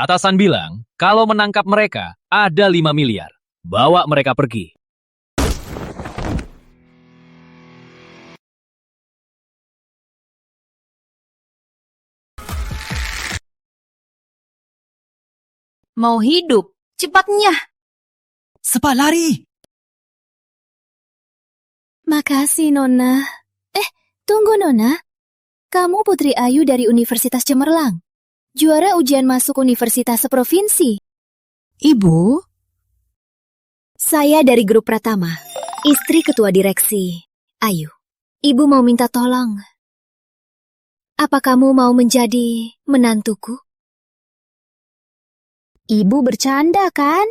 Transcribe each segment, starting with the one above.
Atasan bilang, kalau menangkap mereka, ada 5 miliar. Bawa mereka pergi. Mau hidup, cepatnya. Cepat lari! Makasih, Nona. Tunggu, Nona. Kamu Putri Ayu dari Universitas Cemerlang. Juara ujian masuk universitas seprovinsi. Ibu? Saya dari grup Pratama, istri ketua direksi, Ayu. Ibu mau minta tolong. Apa kamu mau menjadi menantuku? Ibu bercanda, kan?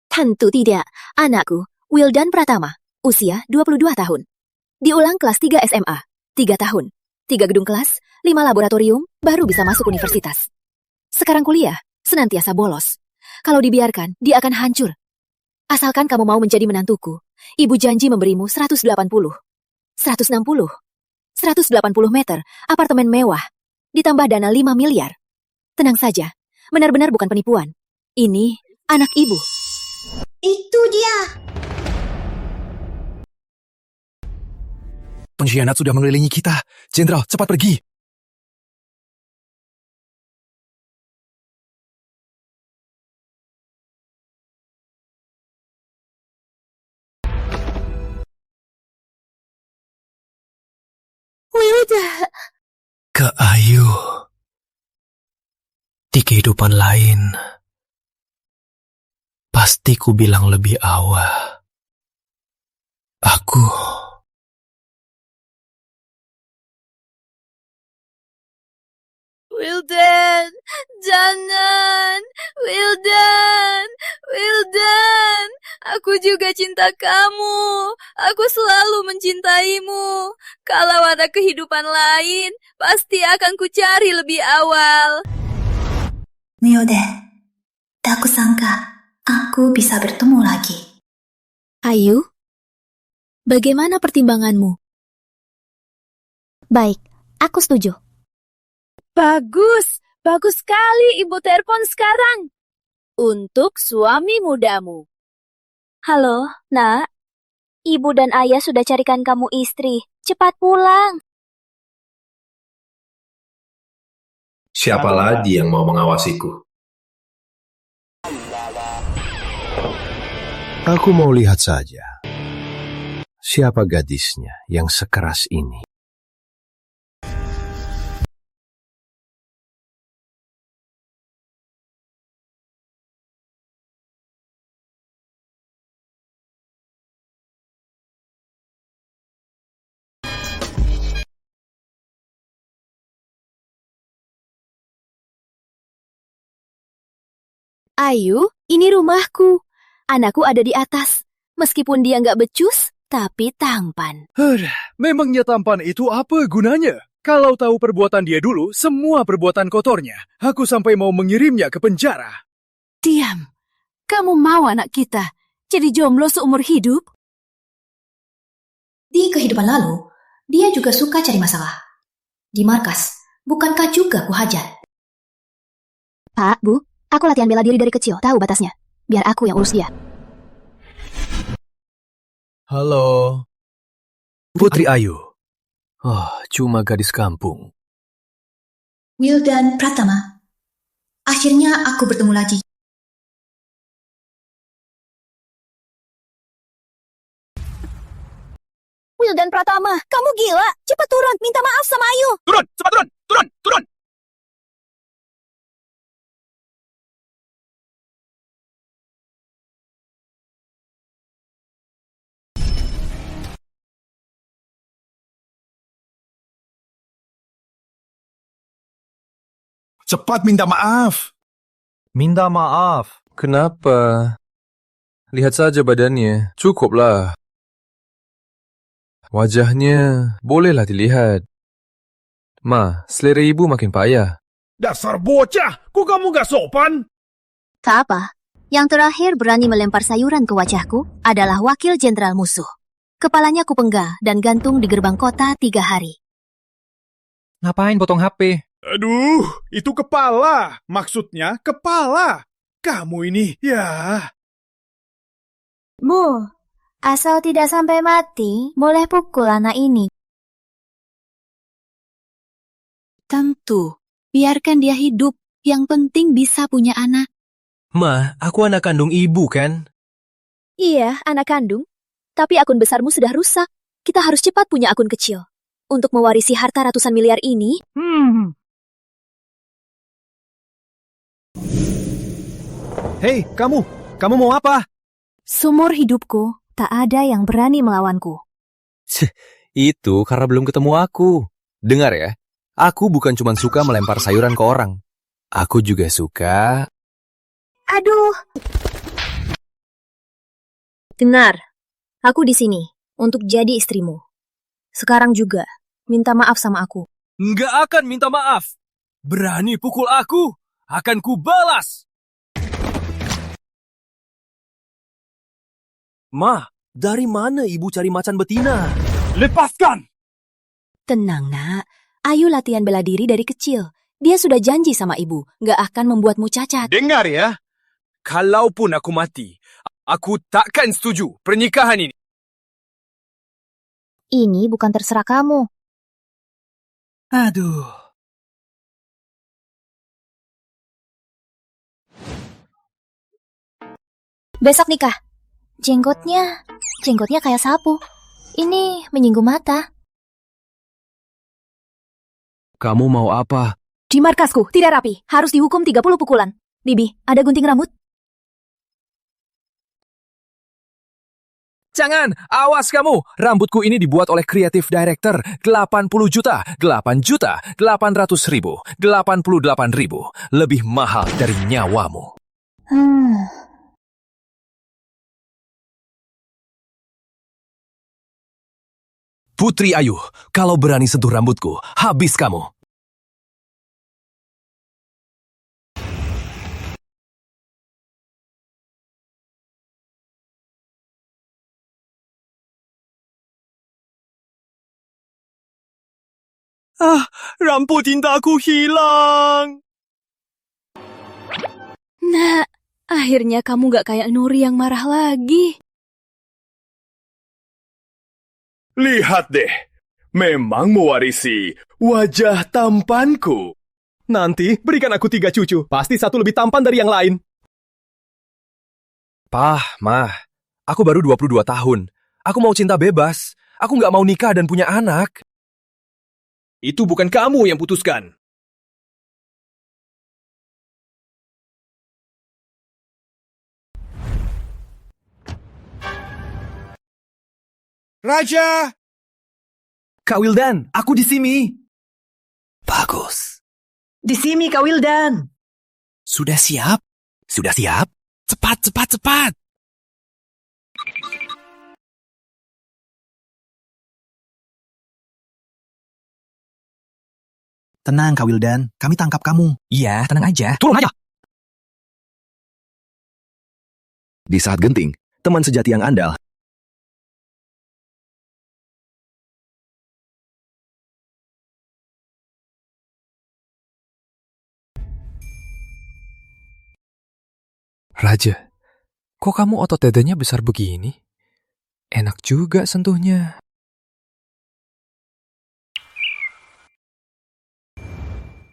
Tentu tidak. Anakku, Wildan Pratama, usia 22 tahun. Diulang kelas 3 SMA, 3 tahun. 3 gedung kelas, 5 laboratorium, baru bisa masuk universitas. Sekarang kuliah, senantiasa bolos. Kalau dibiarkan, dia akan hancur. Asalkan kamu mau menjadi menantuku, ibu janji memberimu 180, 160, 180 meter, apartemen mewah, ditambah dana 5 miliar. Tenang saja, benar-benar bukan penipuan. Ini anak ibu. Itu dia. Pengkhianat sudah mengelilingi kita. Jenderal, cepat pergi. Wilda. Ke Ayu. Di kehidupan lain, pasti ku bilang lebih awal. Aku... Wildan, jangan. Wildan. Aku juga cinta kamu. Aku selalu mencintaimu. Kalau ada kehidupan lain, pasti akan kucari lebih awal. Wildan, tak kusangka aku bisa bertemu lagi. Ayu, bagaimana pertimbanganmu? Baik, aku setuju. Bagus sekali ibu telepon sekarang. Untuk suami mudamu. Halo, nak. Ibu dan ayah sudah carikan kamu istri. Cepat pulang. Siapa lagi yang mau mengawasiku? Aku mau lihat saja. Siapa gadisnya yang sekeras ini? Ayu, ini rumahku. Anakku ada di atas. Meskipun dia nggak becus, tapi tampan. Memangnya tampan itu apa gunanya? Kalau tahu perbuatan dia dulu, semua perbuatan kotornya, aku sampai mau mengirimnya ke penjara. Diam. Kamu mau anak kita jadi jomblo seumur hidup? Di kehidupan lalu, dia juga suka cari masalah. Di markas, bukankah juga kuhajar? Pak, Bu, aku latihan bela diri dari kecil, tahu batasnya. Biar aku yang urus dia. Halo. Putri Ayu. Oh, cuma gadis kampung. Wildan Pratama. Akhirnya aku bertemu lagi. Wildan Pratama, kamu gila. Cepat turun, minta maaf sama Ayu. Turun, cepat turun, turun. Cepat minta maaf. Minta maaf. Kenapa? Lihat saja badannya. Cukuplah. Wajahnya bolehlah dilihat. Ma, selera ibu makin payah. Dasar bocah, kok kamu gak sopan? Tak apa. Yang terakhir berani melempar sayuran ke wajahku adalah wakil jenderal musuh. Kepalanya kupenggal dan gantung di gerbang kota 3 hari. Ngapain potong HP? Aduh, itu kepala. Maksudnya kepala. Kamu ini, ya. Bu, asal tidak sampai mati, boleh pukul anak ini. Tentu, biarkan dia hidup. Yang penting bisa punya anak. Ma, aku anak kandung ibu kan? Iya, anak kandung. Tapi akun besarmu sudah rusak. Kita harus cepat punya akun kecil. Untuk mewarisi harta ratusan miliar ini. Hei, kamu mau apa? Seumur hidupku, tak ada yang berani melawanku. Itu karena belum ketemu aku. Dengar ya, aku bukan cuma suka melempar sayuran ke orang. Aku juga suka... Aduh! Dengar, aku di sini untuk jadi istrimu. Sekarang juga, minta maaf sama aku. Nggak akan minta maaf. Berani pukul aku, akan kubalas. Ma, dari mana ibu cari macan betina? Lepaskan! Tenang, nak. Ayu latihan bela diri dari kecil. Dia sudah janji sama ibu, nggak akan membuatmu cacat. Dengar ya, kalaupun aku mati, aku takkan setuju pernikahan ini. Ini bukan terserah kamu. Aduh. Besok nikah. Jenggotnya kayak sapu. Ini menyinggung mata. Kamu mau apa? Di markasku, tidak rapi. Harus dihukum 30 pukulan. Bibi, ada gunting rambut? Jangan, awas kamu. Rambutku ini dibuat oleh kreatif director. 80 juta, 8 juta, 800 ribu, 88 ribu. Lebih mahal dari nyawamu. Putri Ayu, kalau berani sentuh rambutku, habis kamu. Rambut indaku hilang. Nak, akhirnya kamu gak kayak Nuri yang marah lagi. Lihat deh, memang mewarisi wajah tampanku. Nanti berikan aku 3 cucu. Pasti satu lebih tampan dari yang lain. Pah, Mah, aku baru 22 tahun. Aku mau cinta bebas. Aku nggak mau nikah dan punya anak. Itu bukan kamu yang putuskan. Raja! Kak Wildan, aku di sini. Bagus. Di sini, Kak Wildan. Sudah siap? Sudah siap? Cepat, cepat, cepat. Tenang, Kak Wildan. Kami tangkap kamu. Iya, tenang aja. Turun aja! Di saat genting, teman sejati yang andal. Raja, kok kamu otot dadanya besar begini? Enak juga sentuhnya.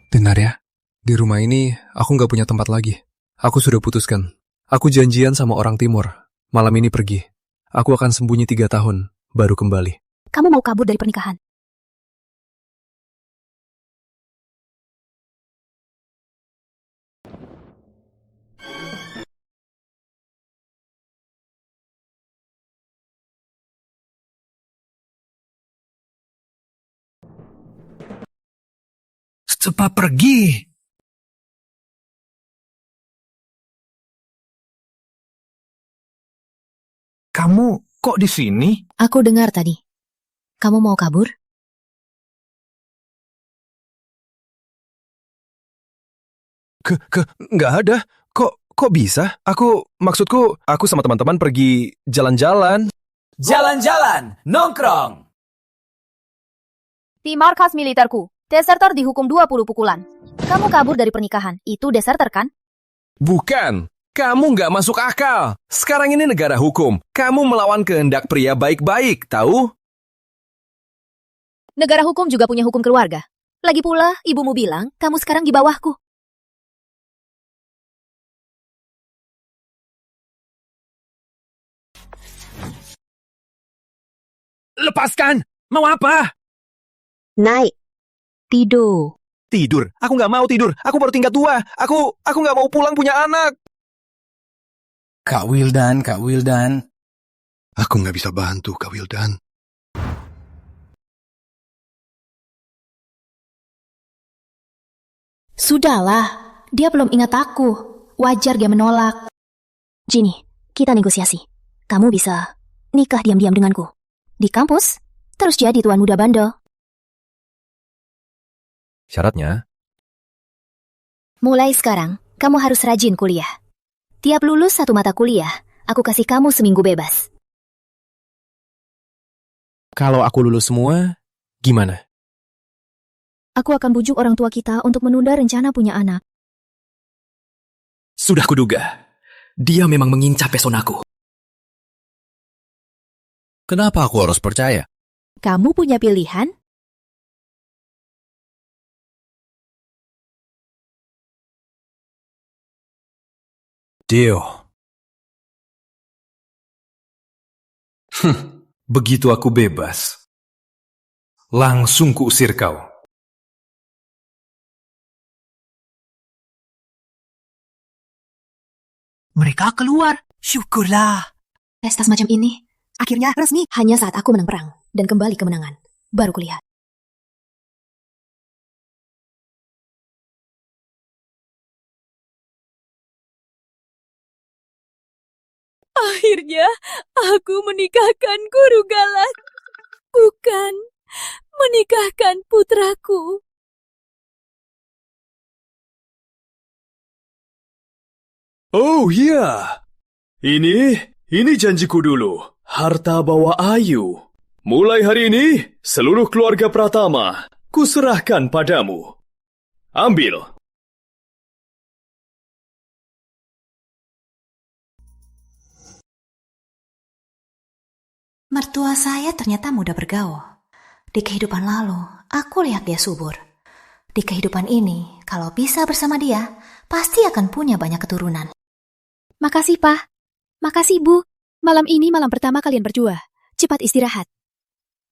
Benar ya, di rumah ini aku nggak punya tempat lagi. Aku sudah putuskan. Aku janjian sama orang timur. Malam ini pergi. Aku akan sembunyi 3 tahun, baru kembali. Kamu mau kabur dari pernikahan? Cepat pergi! Kamu kok di sini? Aku dengar tadi. Kamu mau kabur? Nggak ada. Kok bisa? Maksudku, aku sama teman-teman pergi jalan-jalan. Jalan-jalan, nongkrong. Di markas militerku, Deserter dihukum 20 pukulan. Kamu kabur dari pernikahan. Itu deserter kan? Bukan. Kamu nggak masuk akal. Sekarang ini negara hukum. Kamu melawan kehendak pria baik-baik, tahu? Negara hukum juga punya hukum keluarga. Lagi pula, ibumu bilang kamu sekarang di bawahku. Lepaskan! Mau apa? Naik. Tidur. Tidur? Aku nggak mau tidur. Aku baru tingkat 2. Aku nggak mau pulang punya anak. Kak Wildan. Aku nggak bisa bantu, Kak Wildan. Sudahlah, dia belum ingat aku. Wajar dia menolak. Ginny, kita negosiasi. Kamu bisa nikah diam-diam denganku. Di kampus, terus jadi tuan muda bandel. Syaratnya? Mulai sekarang, kamu harus rajin kuliah. Tiap lulus 1 mata kuliah, aku kasih kamu seminggu bebas. Kalau aku lulus semua, gimana? Aku akan bujuk orang tua kita untuk menunda rencana punya anak. Sudah kuduga. Dia memang mengincar pesonaku. Kenapa aku harus percaya? Kamu punya pilihan? Dio. Begitu aku bebas, langsung kuusir kau. Mereka keluar. Syukurlah. Pesta semacam ini Akhirnya resmi. hanya saat aku menang perang dan kembali kemenangan. Baru kulihat. Akhirnya, aku menikahkan guru galak. Bukan, menikahkan putraku. Oh iya, ini janjiku dulu. Harta bawa ayu. Mulai hari ini, seluruh keluarga Pratama, kuserahkan padamu. Ambil. Mertua saya ternyata mudah bergaul. Di kehidupan lalu, aku lihat dia subur. Di kehidupan ini, kalau bisa bersama dia, pasti akan punya banyak keturunan. Makasih, Pak. Makasih, Bu. Malam ini malam pertama kalian berdua. Cepat istirahat.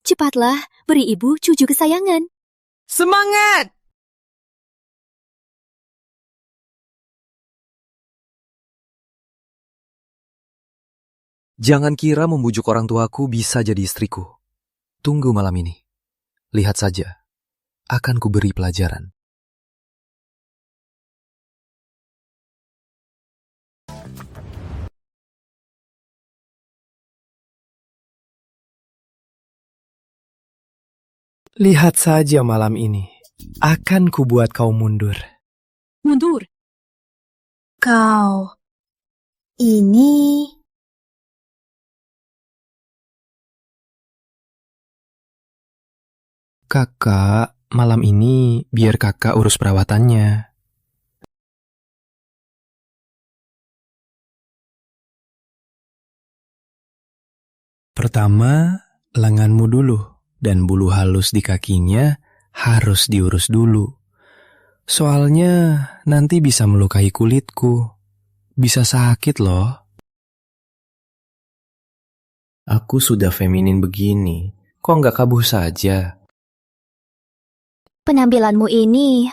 Cepatlah, beri ibu cucu kesayangan. Semangat! Jangan kira membujuk orang tuaku bisa jadi istriku. Tunggu malam ini. Lihat saja. Akan kuberi pelajaran. Lihat saja malam ini. Akan kubuat kau mundur. Mundur. Kau ini Kakak, malam ini biar kakak urus perawatannya. Pertama, lenganmu dulu. Dan bulu halus di kakinya harus diurus dulu. Soalnya nanti bisa melukai kulitku. Bisa sakit loh. Aku sudah feminin begini. Kok nggak kabuh saja? Penampilanmu ini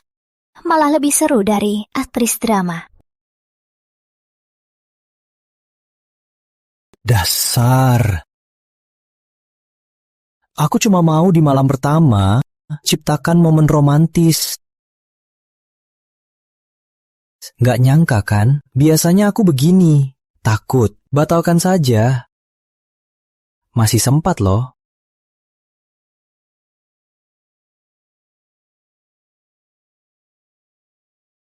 malah lebih seru dari aktris drama. Dasar. Aku cuma mau di malam pertama ciptakan momen romantis. Nggak nyangka kan? Biasanya aku begini. Takut. Batalkan saja. Masih sempat loh.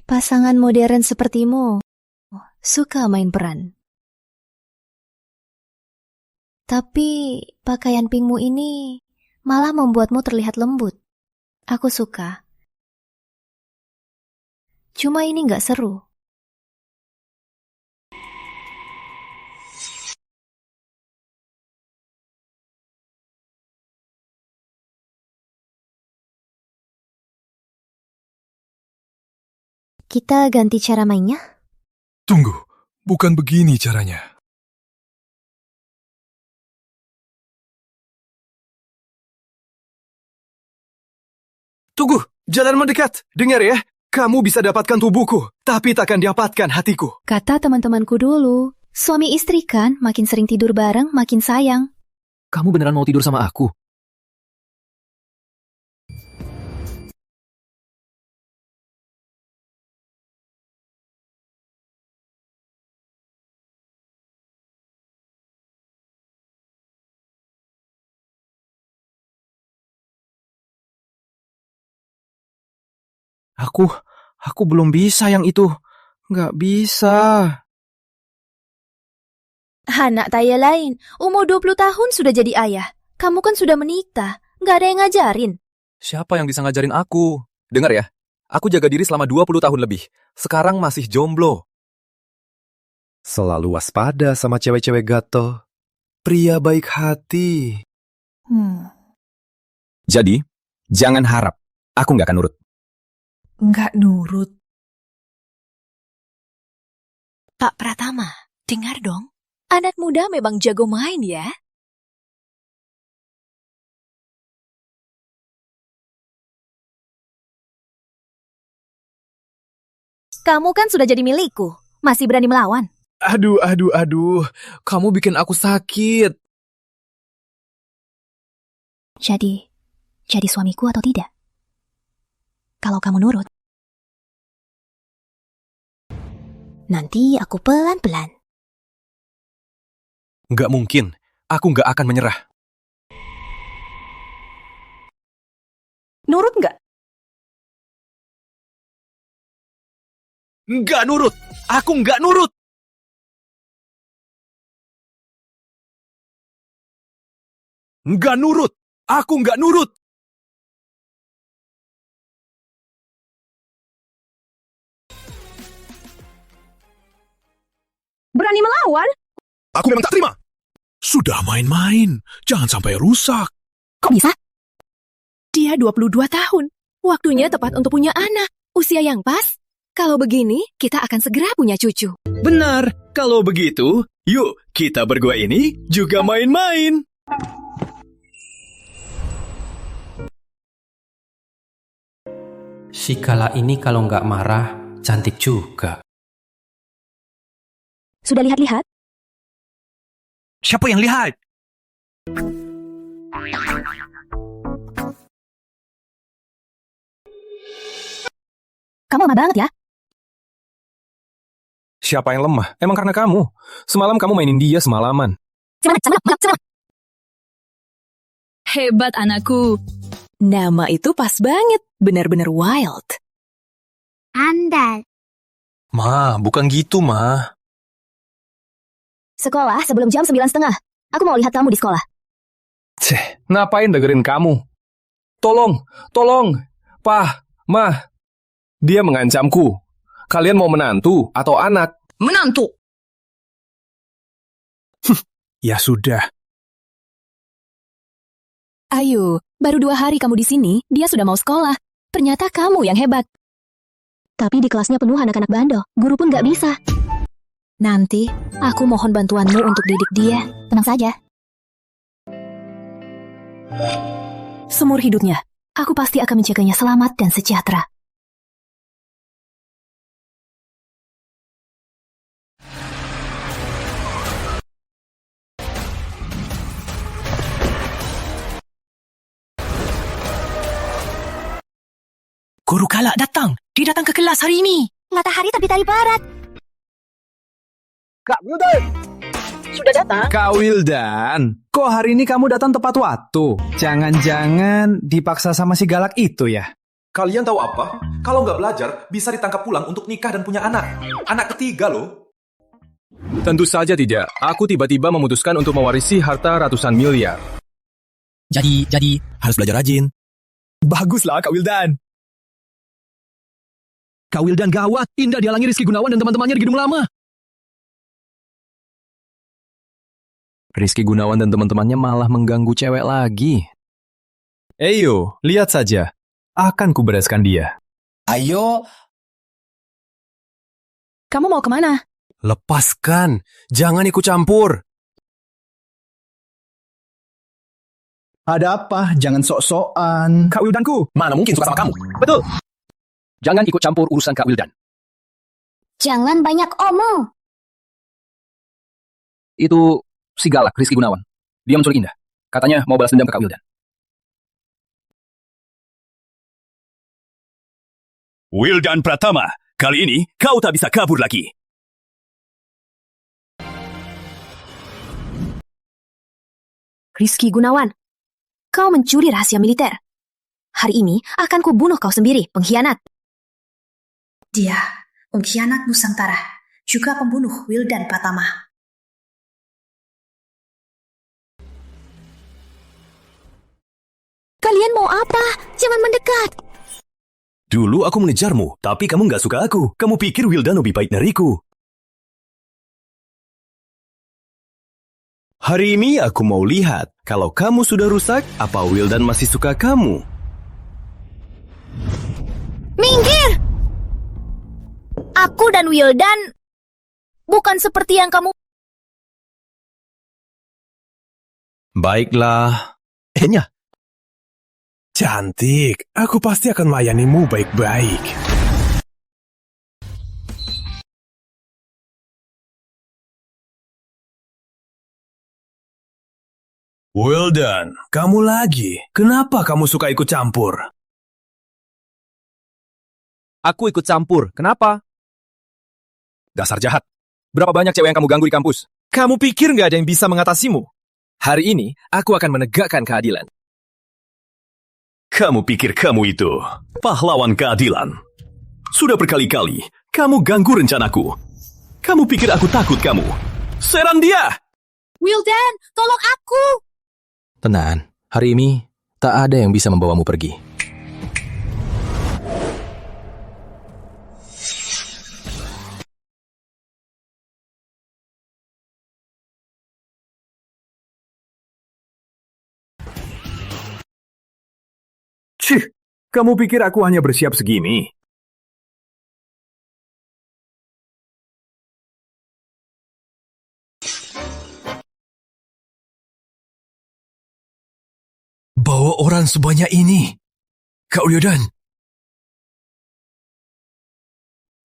Pasangan modern sepertimu suka main peran. Tapi pakaian pinkmu ini malah membuatmu terlihat lembut. Aku suka. Cuma ini nggak seru. Kita ganti cara mainnya? Tunggu, bukan begini caranya. Tunggu, jalan mendekat. Dengar ya, kamu bisa dapatkan tubuhku, tapi takkan dapatkan hatiku. Kata teman-temanku dulu, suami istri kan makin sering tidur bareng makin sayang. Kamu beneran mau tidur sama aku? Aku belum bisa yang itu. Nggak bisa. Anak taya lain, umur 20 tahun sudah jadi ayah. Kamu kan sudah menikah, nggak ada yang ngajarin. Siapa yang bisa ngajarin aku? Dengar ya, aku jaga diri selama 20 tahun lebih. Sekarang masih jomblo. Selalu waspada sama cewek-cewek gatel. Pria baik hati. Jadi, jangan harap aku nggak akan nurut. Nggak nurut. Pak Pratama, dengar dong. Anak muda memang jago main ya. Kamu kan sudah jadi milikku. Masih berani melawan? Aduh. Kamu bikin aku sakit. Jadi suamiku atau tidak? Kalau kamu nurut, nanti aku pelan-pelan. Nggak mungkin. Aku nggak akan menyerah. Nurut nggak? Nggak nurut. Aku nggak nurut. Nggak nurut. Aku nggak nurut. Berani melawan? Aku memang tak terima. Sudah main-main, jangan sampai rusak. Kok bisa? Dia 22 tahun. Waktunya tepat untuk punya anak. Usia yang pas. Kalau begini, kita akan segera punya cucu. Benar, kalau begitu, yuk kita berdua ini juga main-main. Si Kala ini kalau nggak marah, cantik juga. Sudah lihat-lihat? Siapa yang lihat? Kamu lemah banget ya? Siapa yang lemah? Emang karena kamu. Semalam kamu mainin dia semalaman. Hebat anakku. Nama itu pas banget. Benar-benar wild. Andal. Ma, bukan gitu, Ma. Sekolah sebelum jam 9:30. Aku mau lihat kamu di sekolah. Ngapain dengerin kamu? Tolong. Pah, Ma. Dia mengancamku. Kalian mau menantu atau anak? Menantu. Ya sudah. Ayo, baru 2 hari kamu di sini, dia sudah mau sekolah. Ternyata kamu yang hebat. Tapi di kelasnya penuh anak-anak bandel. Guru pun nggak bisa. Nanti, aku mohon bantuanmu untuk didik dia. Tenang saja. Seumur hidupnya, aku pasti akan menjaganya selamat dan sejahtera. Guru Kala datang. Dia datang ke kelas hari ini. Matahari terbit dari barat. Kak Wildan. Sudah datang? Kak Wildan, kok hari ini kamu datang tepat waktu? Jangan-jangan dipaksa sama si galak itu ya? Kalian tahu apa? Kalau nggak belajar, bisa ditangkap pulang untuk nikah dan punya anak. Anak ketiga loh. Tentu saja tidak. Aku tiba-tiba memutuskan untuk mewarisi harta ratusan miliar. Jadi, harus belajar rajin. Baguslah, Kak Wildan. Kak Wildan gawat. Indah dihalangi Rizky Gunawan dan teman-temannya di gedung lama. Rizky Gunawan dan teman-temannya malah mengganggu cewek lagi. Eyo, lihat saja. Akan kubereskan dia. Ayo. Kamu mau kemana? Lepaskan. Jangan ikut campur. Ada apa? Jangan sok-sokan. Kak Wildanku, mana mungkin suka sama kamu? Betul. Jangan ikut campur urusan Kak Wildan. Jangan banyak omong. Itu si galak, Rizky Gunawan. Dia menculik Indah. Katanya mau balas dendam ke Kak Wildan. Wildan Pratama, kali ini kau tak bisa kabur lagi. Rizky Gunawan, kau mencuri rahasia militer. Hari ini akan kubunuh kau sendiri, pengkhianat. Dia pengkhianat Nusantara, juga pembunuh Wildan Pratama. Kalian mau apa? Jangan mendekat. Dulu aku mengejarmu, tapi kamu nggak suka aku. Kamu pikir Wildan lebih baik dariku. Hari ini aku mau lihat, kalau kamu sudah rusak, apa Wildan masih suka kamu? Minggir! Aku dan Wildan bukan seperti yang kamu... Baiklah. Enya. Cantik, aku pasti akan melayanimu baik-baik. Wildan, kamu lagi. Kenapa kamu suka ikut campur? Aku ikut campur. Kenapa? Dasar jahat. Berapa banyak cewek yang kamu ganggu di kampus? Kamu pikir nggak ada yang bisa mengatasimu? Hari ini, aku akan menegakkan keadilan. Kamu pikir kamu itu pahlawan keadilan? Sudah berkali-kali kamu ganggu rencanaku. Kamu pikir aku takut kamu? Serang dia! Wildan, tolong aku! Tenang, hari ini tak ada yang bisa membawamu pergi. Cih, kamu pikir aku hanya bersiap segini? Bawa orang sebanyak ini. Kak Wildan.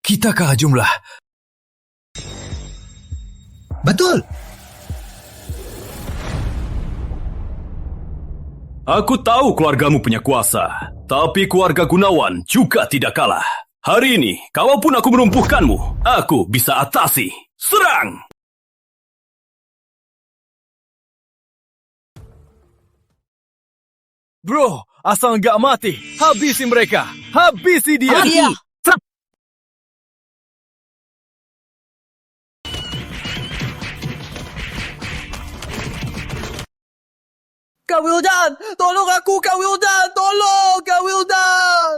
Kita kalah jumlah. Betul. Aku tahu keluargamu punya kuasa, tapi keluarga Gunawan juga tidak kalah. Hari ini, kalaupun aku melumpuhkanmu, aku bisa atasi. Serang! Bro, asal nggak mati, habisi mereka. Habisi dia. Iya. Kak Wildan, tolong aku, Kak Wildan, tolong, Kak Wildan.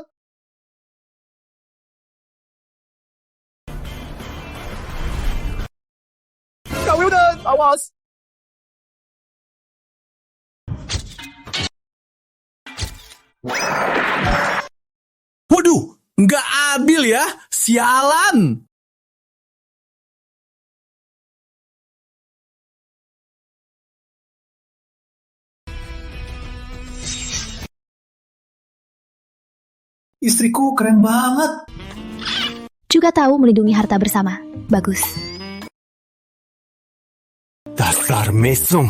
Kak Wildan, awas. Waduh, nggak adil ya, sialan. Istriku keren banget. Juga tahu melindungi harta bersama. Bagus. Dasar mesum.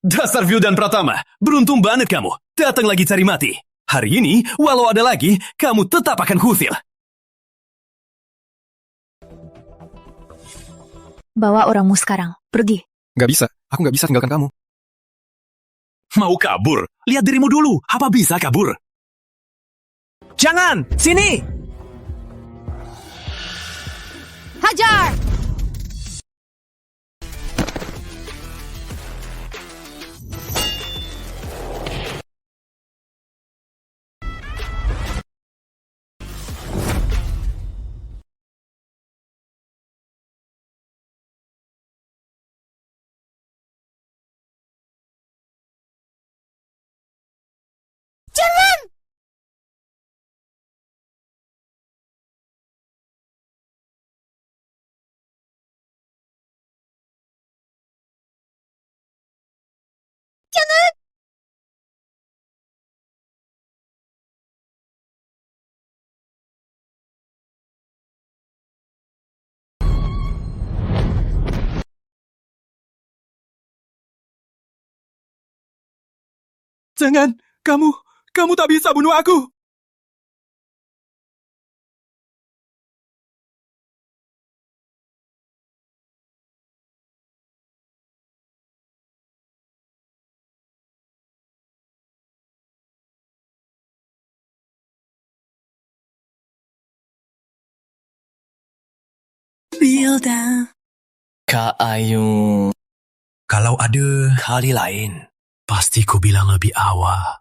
Dasar Wildan Pratama, beruntung banget kamu. Datang lagi cari mati. Hari ini, walau ada lagi, kamu tetap akan kusil. Bawa orangmu sekarang. Pergi. Gak bisa. Aku gak bisa tinggalkan kamu. Mau kabur? Lihat dirimu dulu. Apa bisa kabur? Jangan! Sini! Hajar! Jangan, kamu tak bisa bunuh aku. Wildan. Kak Ayu. Kalau ada kali lain, pasti ku bilang lebih awal.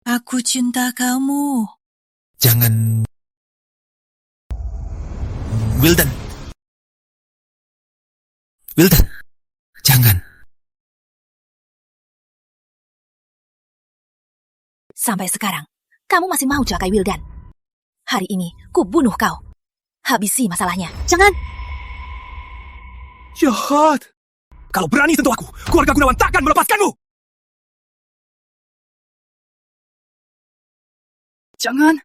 Aku cinta kamu. Jangan... Wildan. Jangan. Sampai sekarang, kamu masih mau celakai Wildan. Hari ini, ku bunuh kau. Habisi masalahnya. Jangan! Jahat! Kalau berani sentuh aku, keluarga Gunawan takkan melepaskanmu! Jangan!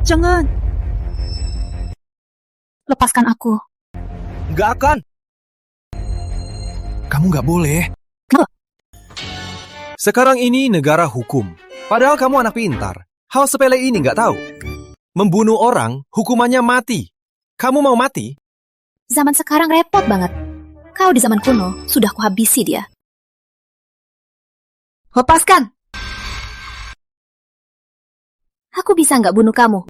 Jangan! Lepaskan aku. Nggak akan! Kamu nggak boleh. Sekarang ini negara hukum. Padahal kamu anak pintar. Hal sepele ini nggak tahu. Membunuh orang, hukumannya mati. Kamu mau mati? Zaman sekarang repot banget. Kau di zaman kuno, sudah kuhabisi dia. Lepaskan! Aku bisa nggak bunuh kamu?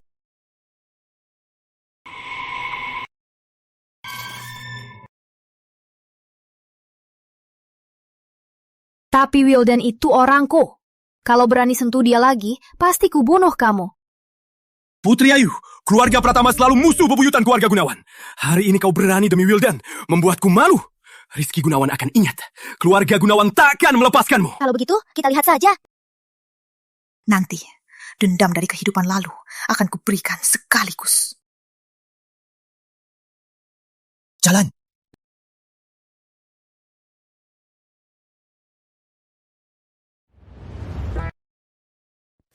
Tapi Wildan itu orangku. Kalau berani sentuh dia lagi, pasti kubunuh kamu. Putri Ayu, keluarga Pratama selalu musuh bebuyutan keluarga Gunawan. Hari ini kau berani demi Wildan, membuatku malu. Rizky Gunawan akan ingat, keluarga Gunawan takkan melepaskanmu. Kalau begitu, kita lihat saja. Nanti, dendam dari kehidupan lalu akan kuberikan sekaligus. Jalan.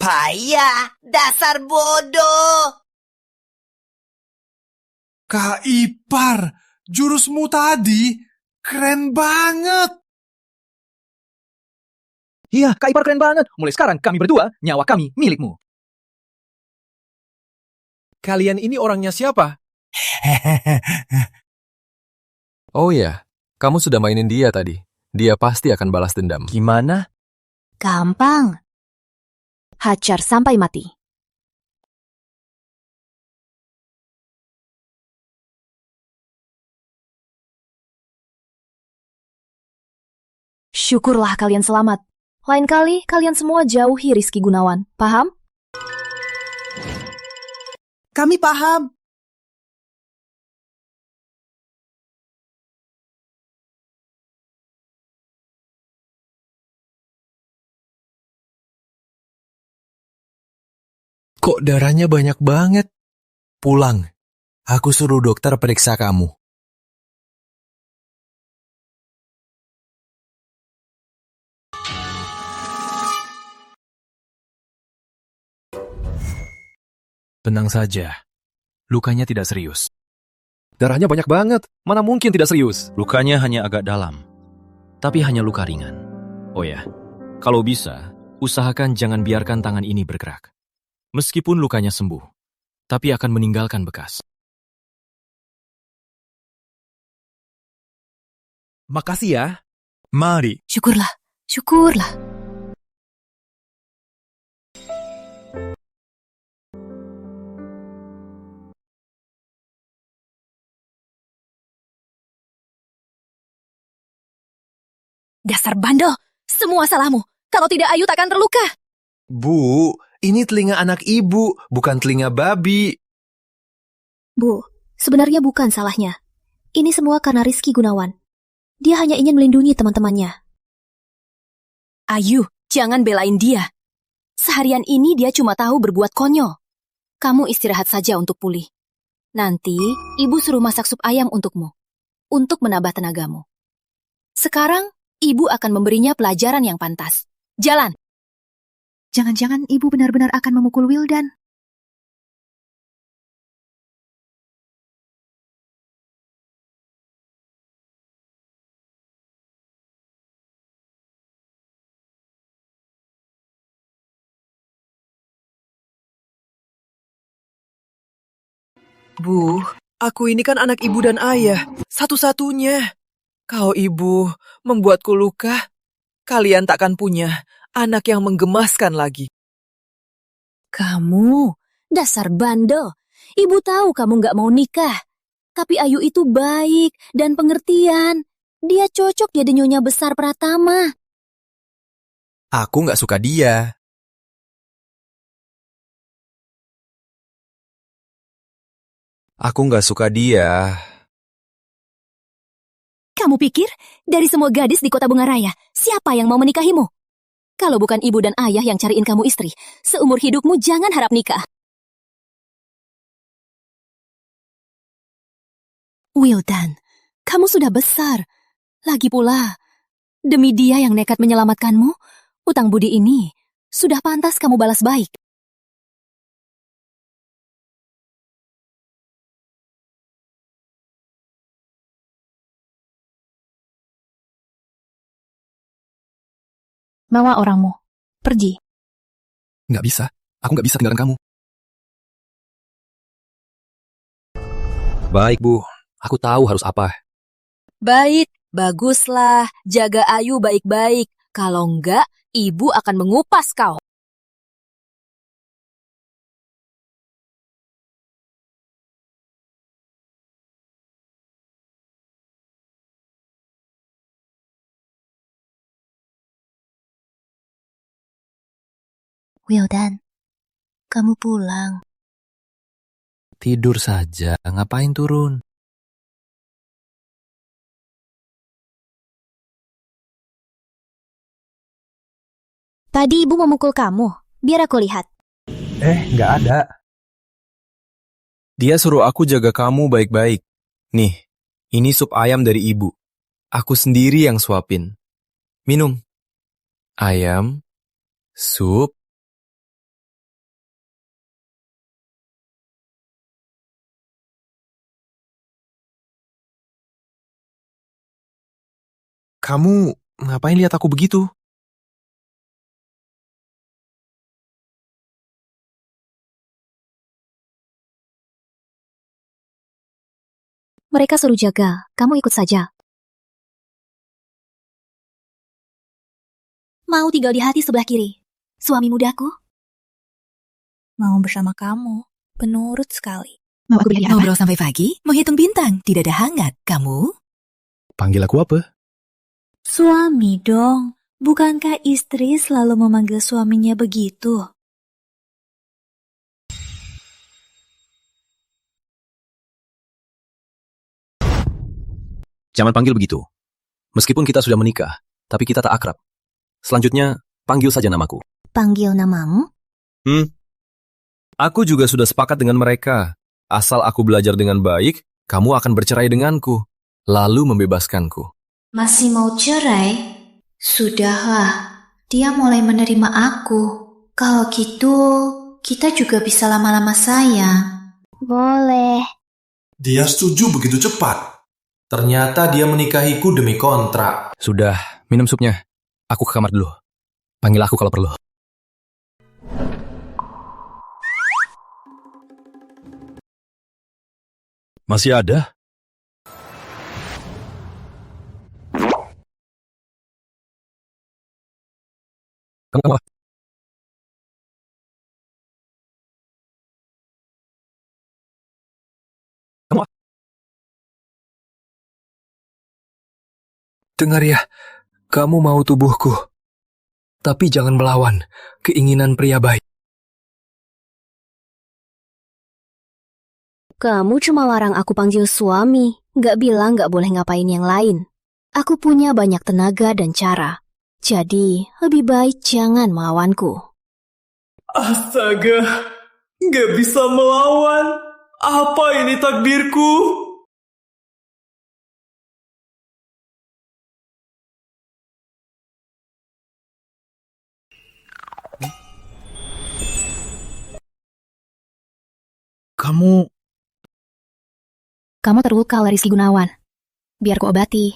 Payah, dasar bodoh. Kak Ipar, jurusmu tadi keren banget. Iya, Kak Ipar keren banget. Mulai sekarang kami berdua, nyawa kami milikmu. Kalian ini orangnya siapa? Oh ya, kamu sudah mainin dia tadi. Dia pasti akan balas dendam. Gimana? Gampang. Hajar sampai mati. Syukurlah kalian selamat. Lain kali kalian semua jauhi Rizky Gunawan. Paham? Kami paham. Kok darahnya banyak banget? Pulang. Aku suruh dokter periksa kamu. Tenang saja. Lukanya tidak serius. Darahnya banyak banget. Mana mungkin tidak serius? Lukanya hanya agak dalam. Tapi hanya luka ringan. Oh ya, kalau bisa, usahakan jangan biarkan tangan ini bergerak. Meskipun lukanya sembuh, tapi akan meninggalkan bekas. Makasih ya. Mari. Syukurlah, syukurlah. Dasar bandel, semua salahmu. Kalau tidak Ayu takkan terluka. Bu, ini telinga anak ibu, bukan telinga babi. Bu, sebenarnya bukan salahnya. Ini semua karena Rizky Gunawan. Dia hanya ingin melindungi teman-temannya. Ayu, jangan belain dia. Seharian ini dia cuma tahu berbuat konyol. Kamu istirahat saja untuk pulih. Nanti, ibu suruh masak sup ayam untukmu. Untuk menambah tenagamu. Sekarang, ibu akan memberinya pelajaran yang pantas. Jalan! Jangan-jangan ibu benar-benar akan memukul Wildan. Bu, aku ini kan anak ibu dan ayah, satu-satunya. Kau ibu membuatku luka. Kalian takkan punya anak yang menggemaskan lagi. Kamu, dasar bandel. Ibu tahu kamu nggak mau nikah. Tapi Ayu itu baik dan pengertian. Dia cocok jadi nyonya besar Pratama. Aku nggak suka dia. Aku nggak suka dia. Kamu pikir dari semua gadis di kota Bunga Raya, siapa yang mau menikahimu? Kalau bukan ibu dan ayah yang cariin kamu istri, seumur hidupmu jangan harap nikah. Wildan, kamu sudah besar. Lagi pula, demi dia yang nekat menyelamatkanmu, utang budi ini sudah pantas kamu balas baik. Bawa orangmu. Pergi. Nggak bisa. Aku nggak bisa tinggalkan kamu. Baik, Bu. Aku tahu harus apa. Baik, baguslah. Jaga Ayu baik-baik. Kalau enggak, ibu akan mengupas kau. Wildan, kamu pulang. Tidur saja. Ngapain turun? Tadi ibu memukul kamu. Biar aku lihat. Nggak ada. Dia suruh aku jaga kamu baik-baik. Nih, ini sup ayam dari ibu. Aku sendiri yang suapin. Minum. Ayam, sup. Kamu ngapain lihat aku begitu? Mereka suruh jaga. Kamu ikut saja. Mau tinggal di hati sebelah kiri. Suami mudaku. Mau bersama kamu. Penurut sekali. Mau aku beli apa? Ngobrol sampai pagi, menghitung bintang, tidak ada hangat. Kamu? Panggil aku apa? Suami dong. Bukankah istri selalu memanggil suaminya begitu? Jangan panggil begitu. Meskipun kita sudah menikah, tapi kita tak akrab. Selanjutnya, panggil saja namaku. Panggil namamu? Aku juga sudah sepakat dengan mereka. Asal aku belajar dengan baik, kamu akan bercerai denganku, lalu membebaskanku. Masih mau cerai? Sudahlah, dia mulai menerima aku. Kalau gitu, kita juga bisa lama-lama sayang. Boleh. Dia setuju begitu cepat. Ternyata dia menikahiku demi kontrak. Sudah, minum supnya. Aku ke kamar dulu. Panggil aku kalau perlu. Masih ada? Kamu. Dengar ya, kamu mau tubuhku. Tapi jangan melawan keinginan pria baik. Kamu cuma larang aku panggil suami. Nggak bilang nggak boleh ngapain yang lain. Aku punya banyak tenaga dan cara. Jadi, lebih baik jangan melawanku. Astaga, nggak bisa melawan. Apa ini takdirku? Kamu terluka oleh Rizky Gunawan. Biar ku obati.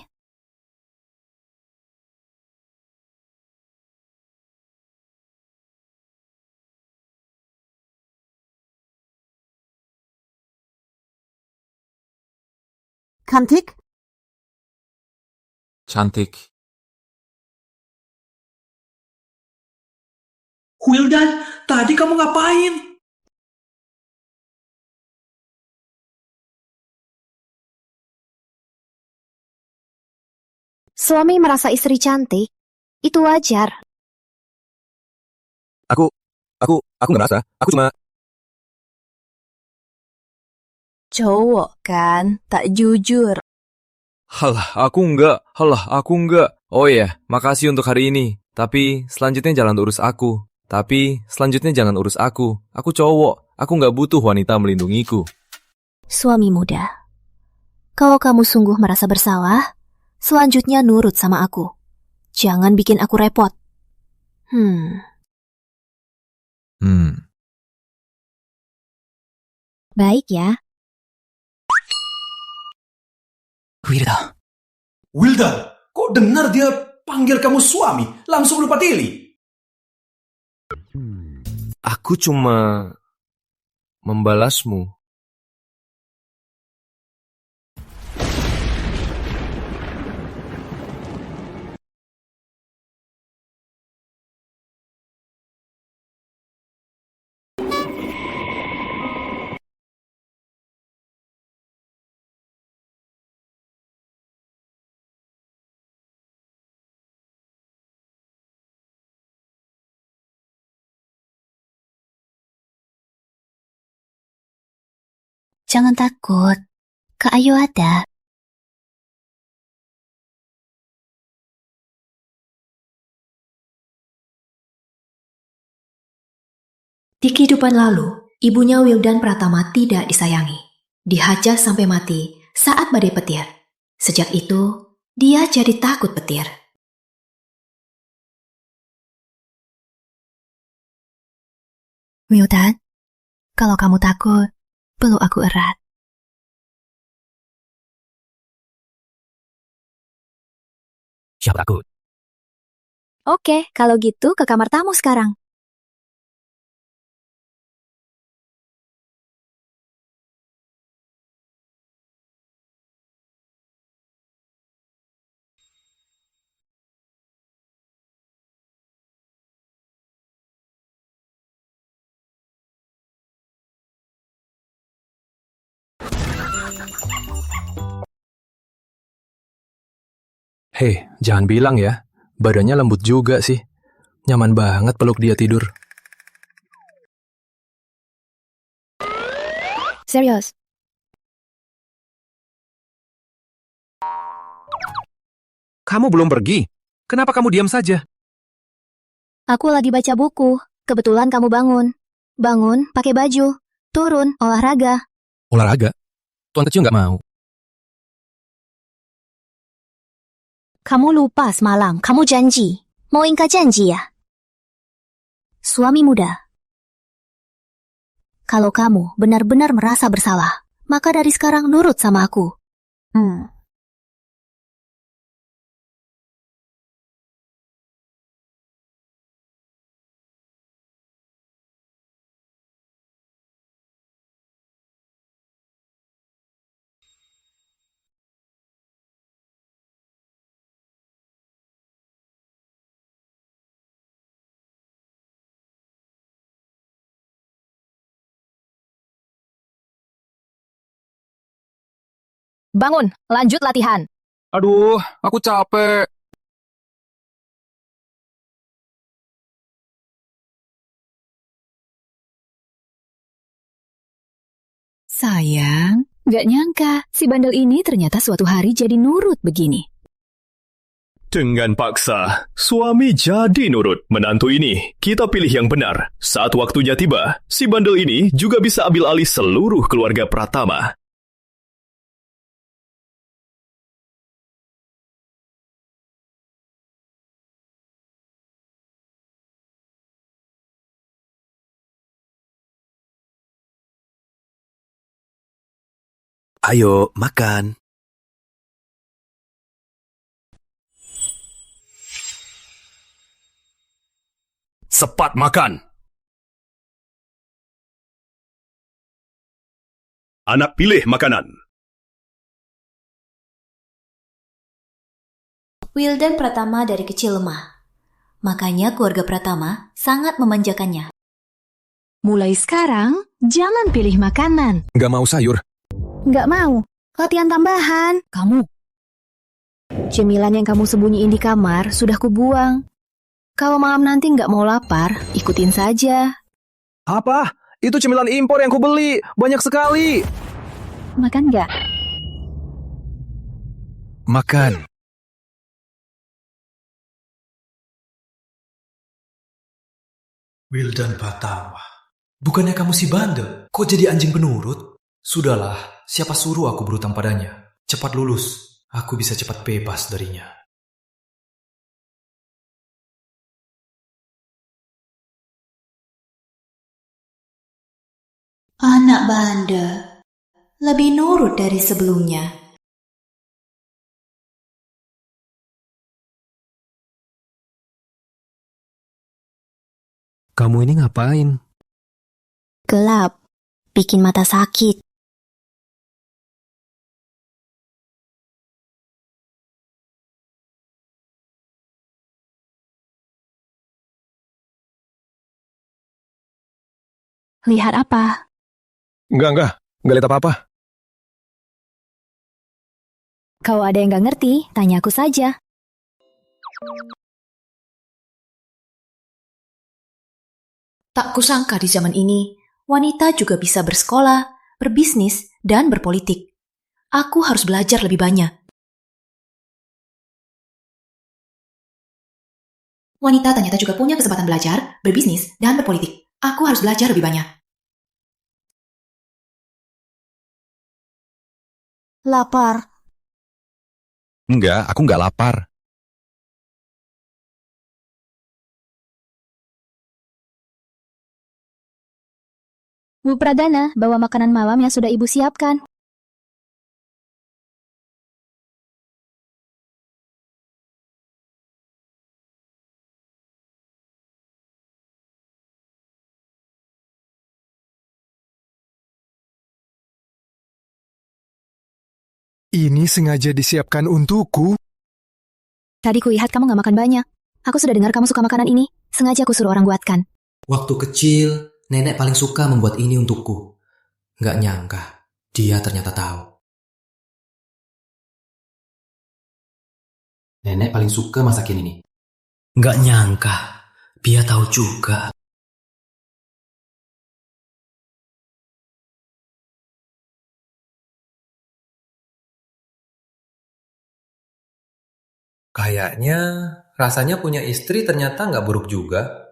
Cantik? Cantik. Wildan, tadi kamu ngapain? Suami merasa istri cantik, itu wajar. Aku nggak merasa. Aku cuma... Cowok kan, tak jujur. Halah, aku enggak. Oh iya, makasih untuk hari ini. Tapi selanjutnya jangan urus aku. Aku cowok. Aku nggak butuh wanita melindungiku. Suami muda, kalau kamu sungguh merasa bersalah, selanjutnya nurut sama aku. Jangan bikin aku repot. Baik ya. Wildan, kok dengar dia panggil kamu suami? Langsung lupa tili. Aku cuma membalasmu. Jangan takut. Kak Ayu ada. Di kehidupan lalu, ibunya Wildan Pratama tidak disayangi. Dihajar sampai mati saat badai petir. Sejak itu, dia jadi takut petir. Wildan, kalau kamu takut, peluk aku erat. Siapa takut? Oke, kalau gitu ke kamar tamu sekarang. Hei, jangan bilang ya. Badannya lembut juga sih. Nyaman banget peluk dia tidur. Serius. Kamu belum pergi? Kenapa kamu diam saja? Aku lagi baca buku. Kebetulan kamu bangun. Bangun, pakai baju. Turun, olahraga. Olahraga? Tuan kecil nggak mau. Kamu lupa semalam, kamu janji. Mau ingkar janji ya? Suami muda. Kalau kamu benar-benar merasa bersalah, maka dari sekarang nurut sama aku. Bangun, lanjut latihan. Aduh, aku capek. Sayang, gak nyangka si bandel ini ternyata suatu hari jadi nurut begini. Dengan paksa, suami jadi nurut. Menantu ini, kita pilih yang benar. Saat waktunya tiba, si bandel ini juga bisa ambil alih seluruh keluarga Pratama. Ayo, makan. Cepat makan. Anak pilih makanan. Wildan Pratama dari kecil lemah. Makanya keluarga Pratama sangat memanjakannya. Mulai sekarang, jangan pilih makanan. Nggak mau sayur. Nggak mau. Latihan tambahan. Kamu. Cemilan yang kamu sembunyiin di kamar sudah kubuang. Kalau malam nanti nggak mau lapar, ikutin saja. Apa? Itu cemilan impor yang kubeli. Banyak sekali. Makan nggak? Makan. Wildan Pratama. Bukannya kamu si bandel? Kok jadi anjing penurut? Sudahlah, siapa suruh aku berutang padanya? Cepat lulus. Aku bisa cepat bebas darinya. Anak bandel. Lebih nurut dari sebelumnya. Kamu ini ngapain? Gelap, bikin mata sakit. Lihat apa? Enggak lihat apa-apa. Kalau ada yang nggak ngerti, tanya aku saja. Tak kusangka di zaman ini, wanita juga bisa bersekolah, berbisnis, dan berpolitik. Aku harus belajar lebih banyak. Wanita ternyata juga punya kesempatan belajar, berbisnis, dan berpolitik. Aku harus belajar lebih banyak. Lapar. Enggak, aku nggak lapar. Bu Pradana, bawa makanan malam yang sudah Ibu siapkan. Ini sengaja disiapkan untukku. Tadi kulihat kamu nggak makan banyak. Aku sudah dengar kamu suka makanan ini. Sengaja aku suruh orang buatkan. Waktu kecil, nenek paling suka membuat ini untukku. Nggak nyangka, dia ternyata tahu. Nenek paling suka masakin ini. Nggak nyangka, dia tahu juga. Kayaknya rasanya punya istri ternyata nggak buruk juga.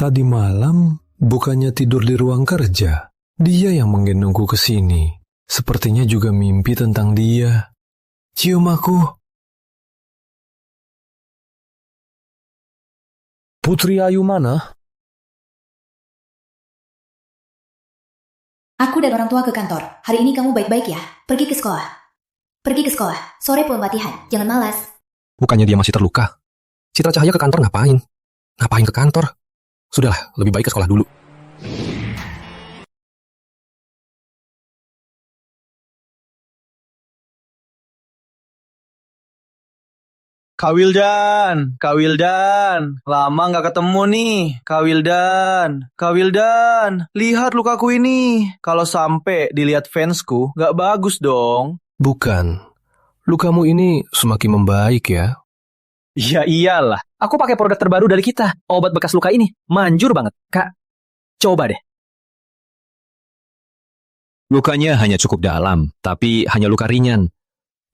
Tadi malam, bukannya tidur di ruang kerja. Dia yang menggendongku ke sini. Sepertinya juga mimpi tentang dia. Cium aku. Putri Ayu mana? Aku dan orang tua ke kantor. Hari ini kamu baik-baik ya? Pergi ke sekolah. Pergi ke sekolah. Sore pulang latihan. Jangan malas. Bukannya dia masih terluka? Citra Cahaya ke kantor ngapain? Ngapain ke kantor? Sudahlah, lebih baik ke sekolah dulu. Kak Wildan, Kak Wildan, lama nggak ketemu nih. Kak Wildan, Kak Wildan, lihat lukaku ini. Kalau sampai dilihat fansku, nggak bagus dong. Bukan. Lukamu ini semakin membaik ya. Ya iyalah, aku pakai produk terbaru dari kita. Obat bekas luka ini, manjur banget. Kak, coba deh. Lukanya hanya cukup dalam, tapi hanya luka ringan.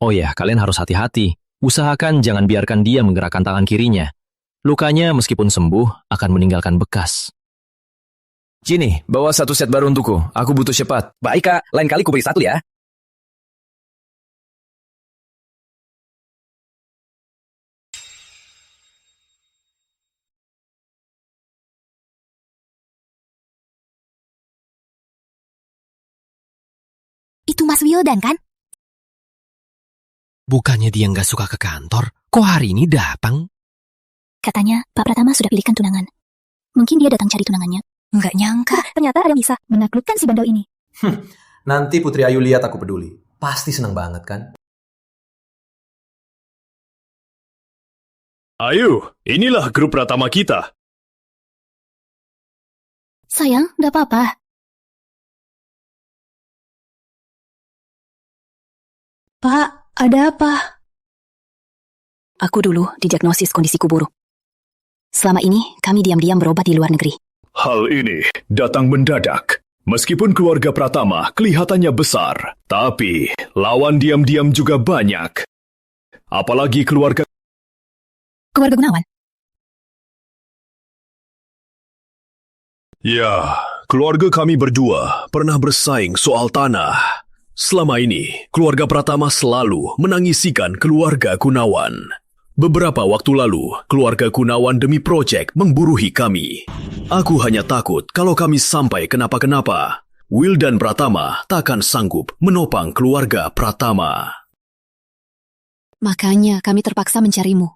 Oh ya, kalian harus hati-hati. Usahakan jangan biarkan dia menggerakkan tangan kirinya. Lukanya meskipun sembuh, akan meninggalkan bekas. Gini, bawa satu set baru untukku. Aku butuh cepat. Baik, Kak. Lain kali ku beri satu ya. Itu Mas Wildan kan? Bukannya dia nggak suka ke kantor? Kok hari ini datang? Katanya Pak Pratama sudah pilihkan tunangan. Mungkin dia datang cari tunangannya. Nggak nyangka, ternyata ada yang bisa menaklukkan si bandel ini. Nanti Putri Ayu lihat aku peduli. Pasti senang banget kan? Ayo, inilah grup Pratama kita. Sayang, nggak apa-apa. Pak, ada apa? Aku dulu didiagnosis kondisiku buruk. Selama ini, kami diam-diam berobat di luar negeri. Hal ini datang mendadak. Meskipun keluarga Pratama kelihatannya besar, tapi lawan diam-diam juga banyak. Apalagi keluarga Gunawan. Ya, keluarga kami berdua pernah bersaing soal tanah. Selama ini, keluarga Pratama selalu menangisikan keluarga Gunawan. Beberapa waktu lalu, keluarga Gunawan demi proyek memburuhi kami. Aku hanya takut kalau kami sampai kenapa-kenapa. Wildan Pratama takkan sanggup menopang keluarga Pratama. Makanya kami terpaksa mencarimu.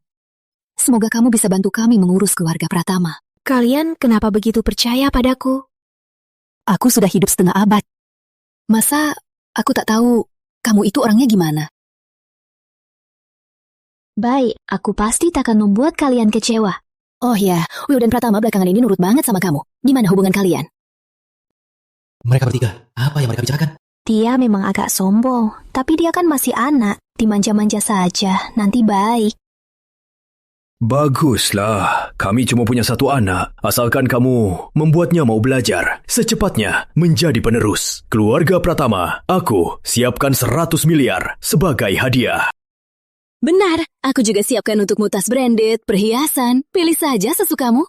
Semoga kamu bisa bantu kami mengurus keluarga Pratama. Kalian kenapa begitu percaya padaku? Aku sudah hidup setengah abad. Masa aku tak tahu kamu itu orangnya gimana? Baik, aku pasti tak akan membuat kalian kecewa. Oh ya, Wildan Pratama belakangan ini nurut banget sama kamu. Gimana hubungan kalian? Mereka bertiga, apa yang mereka bicarakan? Dia memang agak sombong, tapi dia kan masih anak. Dimanja-manja saja, nanti baik. Baguslah, kami cuma punya satu anak. Asalkan kamu membuatnya mau belajar, secepatnya menjadi penerus. Keluarga Pratama, aku siapkan 100 miliar sebagai hadiah. Benar, aku juga siapkan untukmu tas branded, perhiasan. Pilih saja sesukamu.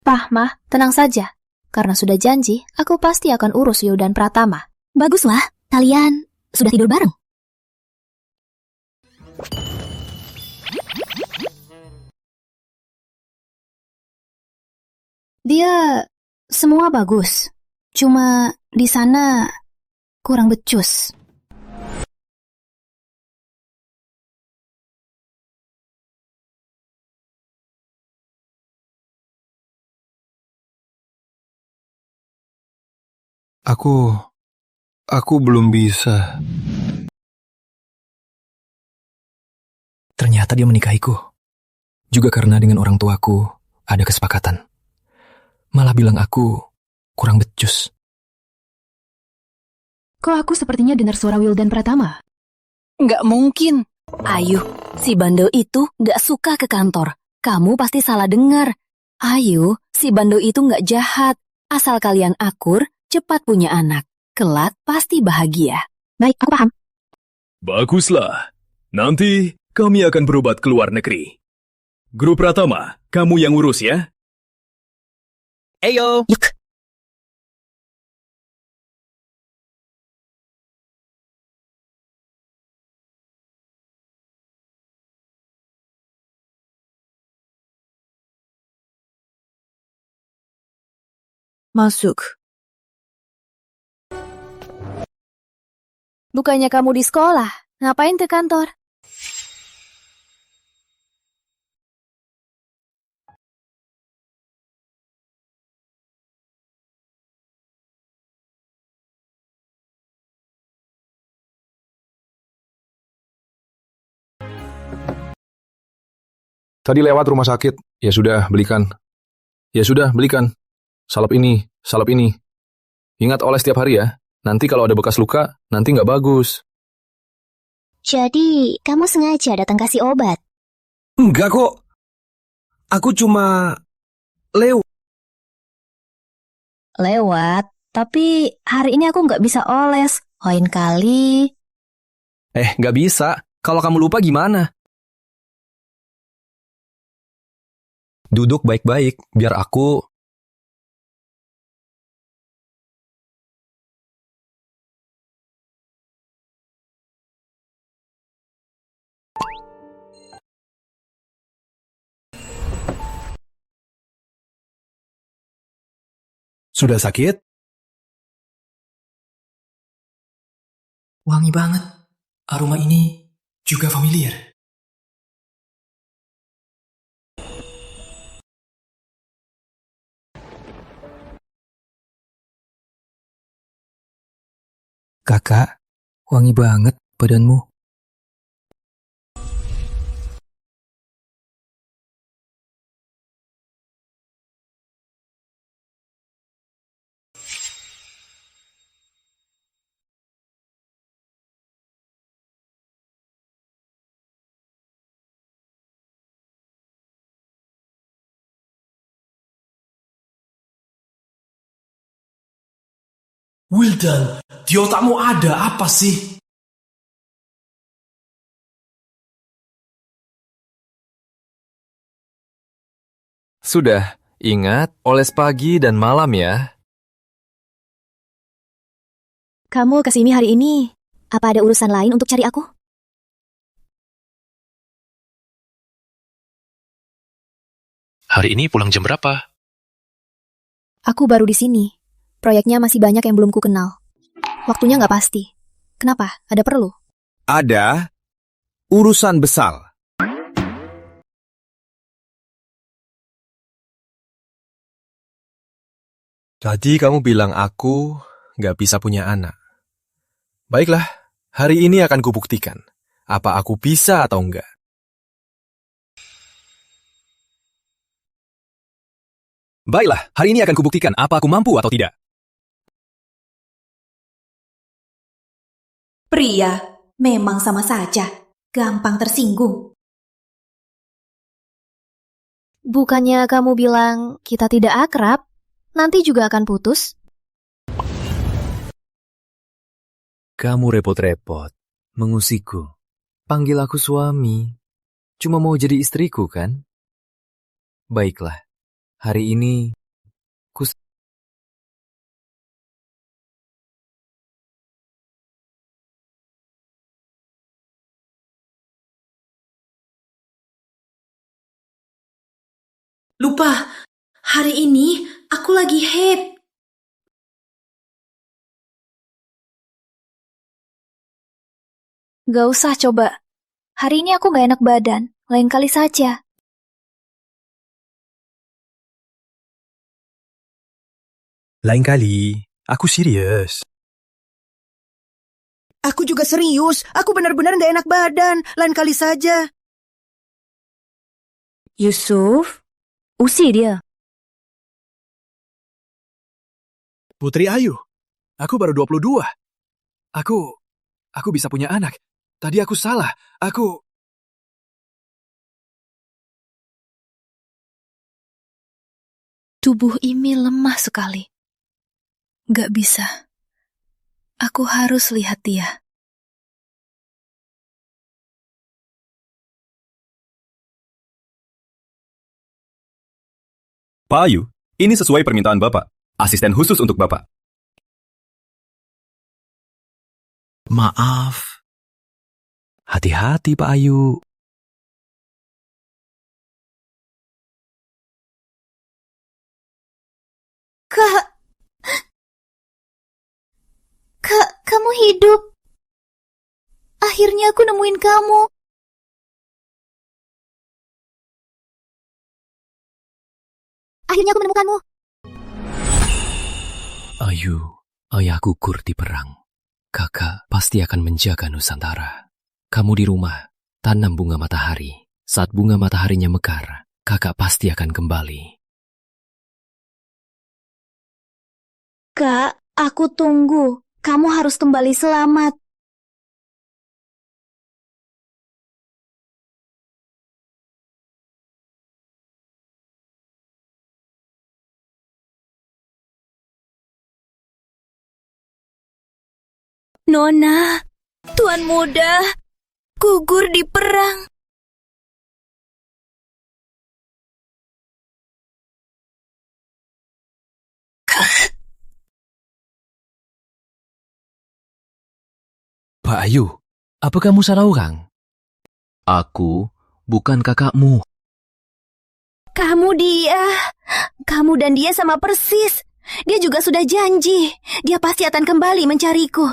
Pah, Mah, tenang saja. Karena sudah janji, aku pasti akan urus Wildan Pratama. Baguslah, kalian sudah tidur bareng. Dia semua bagus. Cuma di sana kurang becus. Aku belum bisa. Ternyata dia menikahiku. Juga karena dengan orang tuaku ada kesepakatan. Malah bilang aku kurang becus. Kok aku sepertinya dengar suara Wildan Pratama? Nggak mungkin. Ayu, si bandel itu nggak suka ke kantor. Kamu pasti salah dengar. Ayu, si bandel itu nggak jahat. Asal kalian akur, cepat punya anak. Kelak pasti bahagia. Baik, aku paham. Baguslah. Nanti kami akan berobat ke luar negeri. Grup Pratama, kamu yang urus ya. Eyo. Yuk. Masuk. Bukannya kamu di sekolah, ngapain ke kantor? Tadi lewat rumah sakit. Ya sudah, belikan. Salep ini. Ingat oles setiap hari ya. Nanti kalau ada bekas luka, nanti nggak bagus. Jadi, kamu sengaja datang kasih obat? Enggak kok. Aku cuma Lewat, tapi hari ini aku nggak bisa oles. Lain kali. Nggak bisa. Kalau kamu lupa gimana? Duduk baik-baik, biar aku... Sudah sakit? Wangi banget. Aroma ini juga familiar. Kakak, wangi banget badanmu. Wildan, di otakmu ada apa sih? Sudah, ingat, oles pagi dan malam ya. Kamu kesini hari ini. Apa ada urusan lain untuk cari aku? Hari ini pulang jam berapa? Aku baru di sini. Proyeknya masih banyak yang belum ku kenal. Waktunya nggak pasti. Kenapa? Ada perlu? ada urusan besar. Tadi kamu bilang aku nggak bisa punya anak. Baiklah, hari ini akan kubuktikan apa aku bisa atau enggak. Baiklah, hari ini akan kubuktikan apa aku mampu atau tidak. Pria, memang sama saja. Gampang tersinggung. Bukannya kamu bilang kita tidak akrab? Nanti juga akan putus? Kamu repot-repot, mengusikku. Panggil aku suami. Cuma mau jadi istriku, kan? Baiklah, hari ini Lupa, hari ini aku lagi haid. Gak usah coba. Hari ini aku gak enak badan. Lain kali saja. Lain kali, aku serius. Aku juga serius. Aku benar-benar gak enak badan. Lain kali saja. Yusuf, usir dia. Putri Ayu, aku baru 22. Aku bisa punya anak. Tadi aku salah. Tubuh Imi lemah sekali. Gak bisa. Aku harus lihat dia. Pak Ayu, ini sesuai permintaan Bapak. Asisten khusus untuk Bapak. maaf. Hati-hati, Pak Ayu. Kak, kamu hidup. Akhirnya aku nemuin kamu. Akhirnya aku menemukanmu. Ayu, ayah gugur di perang. Kakak pasti akan menjaga Nusantara. Kamu di rumah, tanam bunga matahari. Saat bunga mataharinya mekar, kakak pasti akan kembali. Kak, aku tunggu. Kamu harus kembali selamat. Nona, Tuan Muda, gugur di perang. Pak Ayu, apa kamu salah orang? Aku bukan kakakmu. Kamu dan dia sama persis. Dia juga sudah janji. Dia pasti akan kembali mencariku.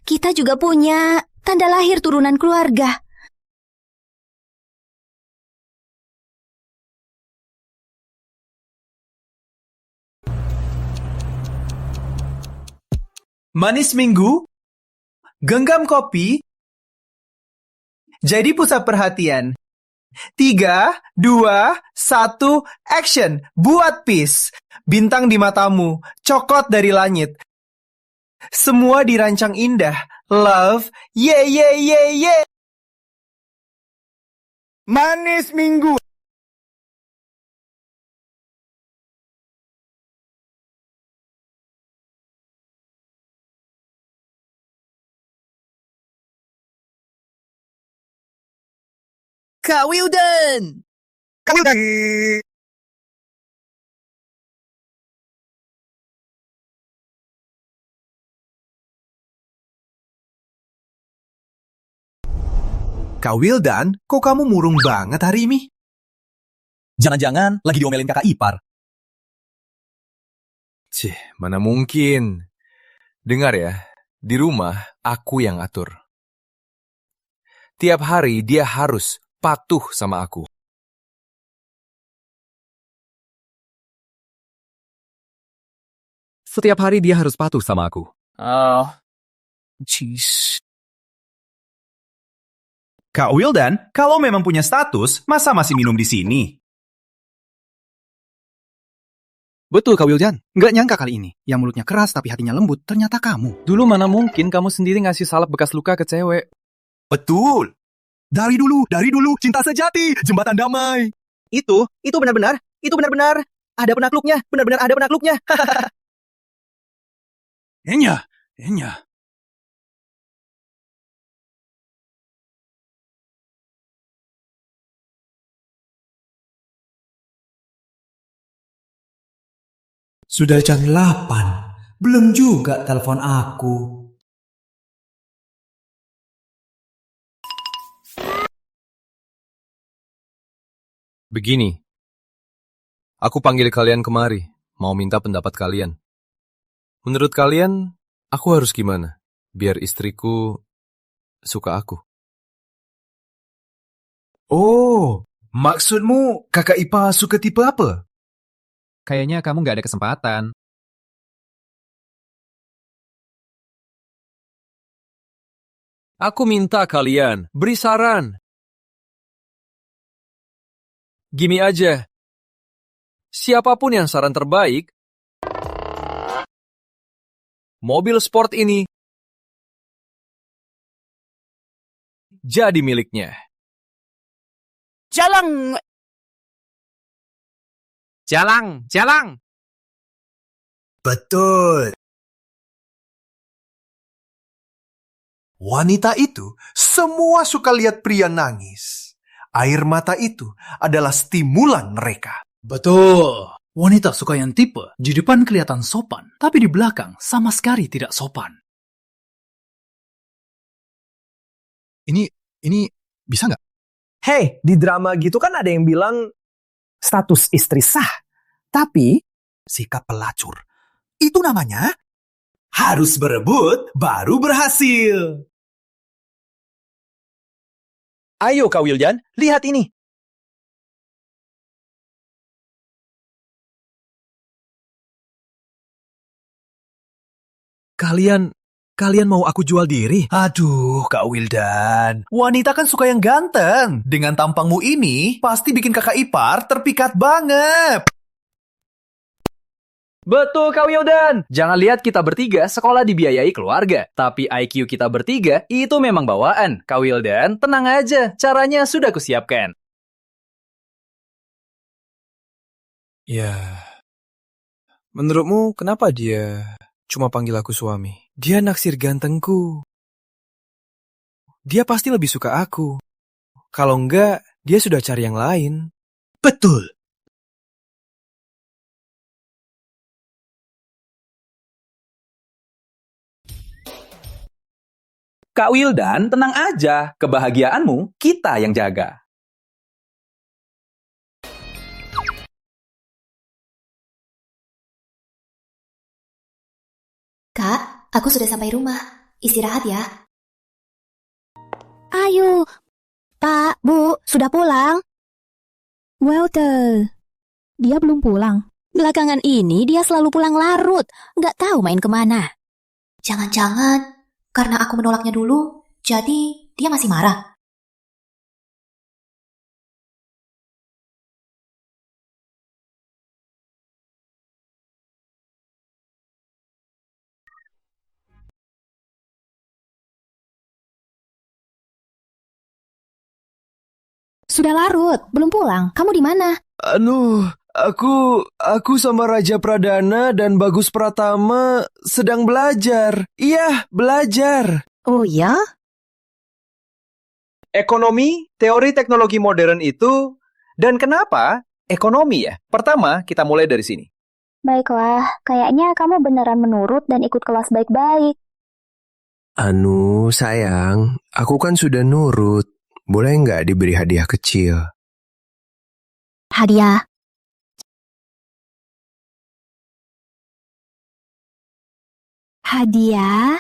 Kita juga punya tanda lahir turunan keluarga. Manis minggu, genggam kopi, jadi pusat perhatian. 3, 2, 1, action. Buat peace. Bintang di matamu, cokot dari langit. Semua dirancang indah. Love, yeah, yeah, yeah, yeah. Manis minggu. Kak Wildan! Kak Wildan! Kak Wildan, kok kamu murung banget hari ini? Jangan-jangan lagi diomelin kakak ipar. Cih, mana mungkin. Dengar ya, di rumah aku yang atur. Tiap hari dia harus patuh sama aku. Setiap hari dia harus patuh sama aku. Oh, jeez. Kak Wildan, kalau memang punya status, masa masih minum di sini? Betul, Kak Wildan. Nggak nyangka kali ini. Yang mulutnya keras tapi hatinya lembut, ternyata kamu. Dulu mana mungkin kamu sendiri ngasih salep bekas luka ke cewek. Betul. Dari dulu, cinta sejati, jembatan damai. Itu benar-benar ada penakluknya, benar-benar ada penakluknya. Enya. Sudah jam 8. Belum juga telepon aku. Begini, aku panggil kalian kemari, mau minta pendapat kalian. Menurut kalian, aku harus gimana? Biar istriku suka aku. Oh, maksudmu kakak Ipa suka tipe apa? Kayaknya kamu nggak ada kesempatan. Aku minta kalian beri saran. Gini aja. Siapapun yang saran terbaik, mobil sport ini jadi miliknya. Jalang! Betul. Wanita itu semua suka lihat pria nangis. Air mata itu adalah stimulan mereka. Betul. Wanita suka yang tipe, di depan kelihatan sopan, tapi di belakang sama sekali tidak sopan. Ini bisa nggak? Hei, di drama gitu kan ada yang bilang status istri sah. Tapi sikap pelacur. Itu namanya Harus berebut baru berhasil. ayo Kak Wildan, lihat ini. Kalian Kalian mau aku jual diri? Aduh, Kak Wildan. Wanita kan suka yang ganteng. Dengan tampangmu ini, pasti bikin kakak ipar terpikat banget. Betul, Kak Wildan. Jangan lihat kita bertiga sekolah dibiayai keluarga. Tapi IQ kita bertiga itu memang bawaan. Kak Wildan, tenang aja. Caranya sudah kusiapkan. Ya, menurutmu kenapa dia cuma panggil aku suami? Dia naksir gantengku. Dia pasti lebih suka aku. Kalau enggak, dia sudah cari yang lain. Betul. Kak Wildan, tenang aja. Kebahagiaanmu kita yang jaga. Kak, aku sudah sampai rumah. Istirahat ya. Ayo. Pak, Bu, sudah pulang? Walter, dia belum pulang. Belakangan ini dia selalu pulang larut. Nggak tahu main kemana. Jangan-jangan karena aku menolaknya dulu, jadi dia masih marah. Sudah larut, belum pulang. Kamu di mana? Aku sama Raja Pradana dan Bagus Pratama sedang belajar. Iya, belajar. Oh ya? Ekonomi, teori teknologi modern itu, dan kenapa ekonomi ya? Pertama, kita mulai dari sini. Baiklah, kayaknya kamu beneran menurut dan ikut kelas baik-baik. Sayang, aku kan sudah nurut. Boleh nggak diberi hadiah kecil? Hadiah? Hadiah?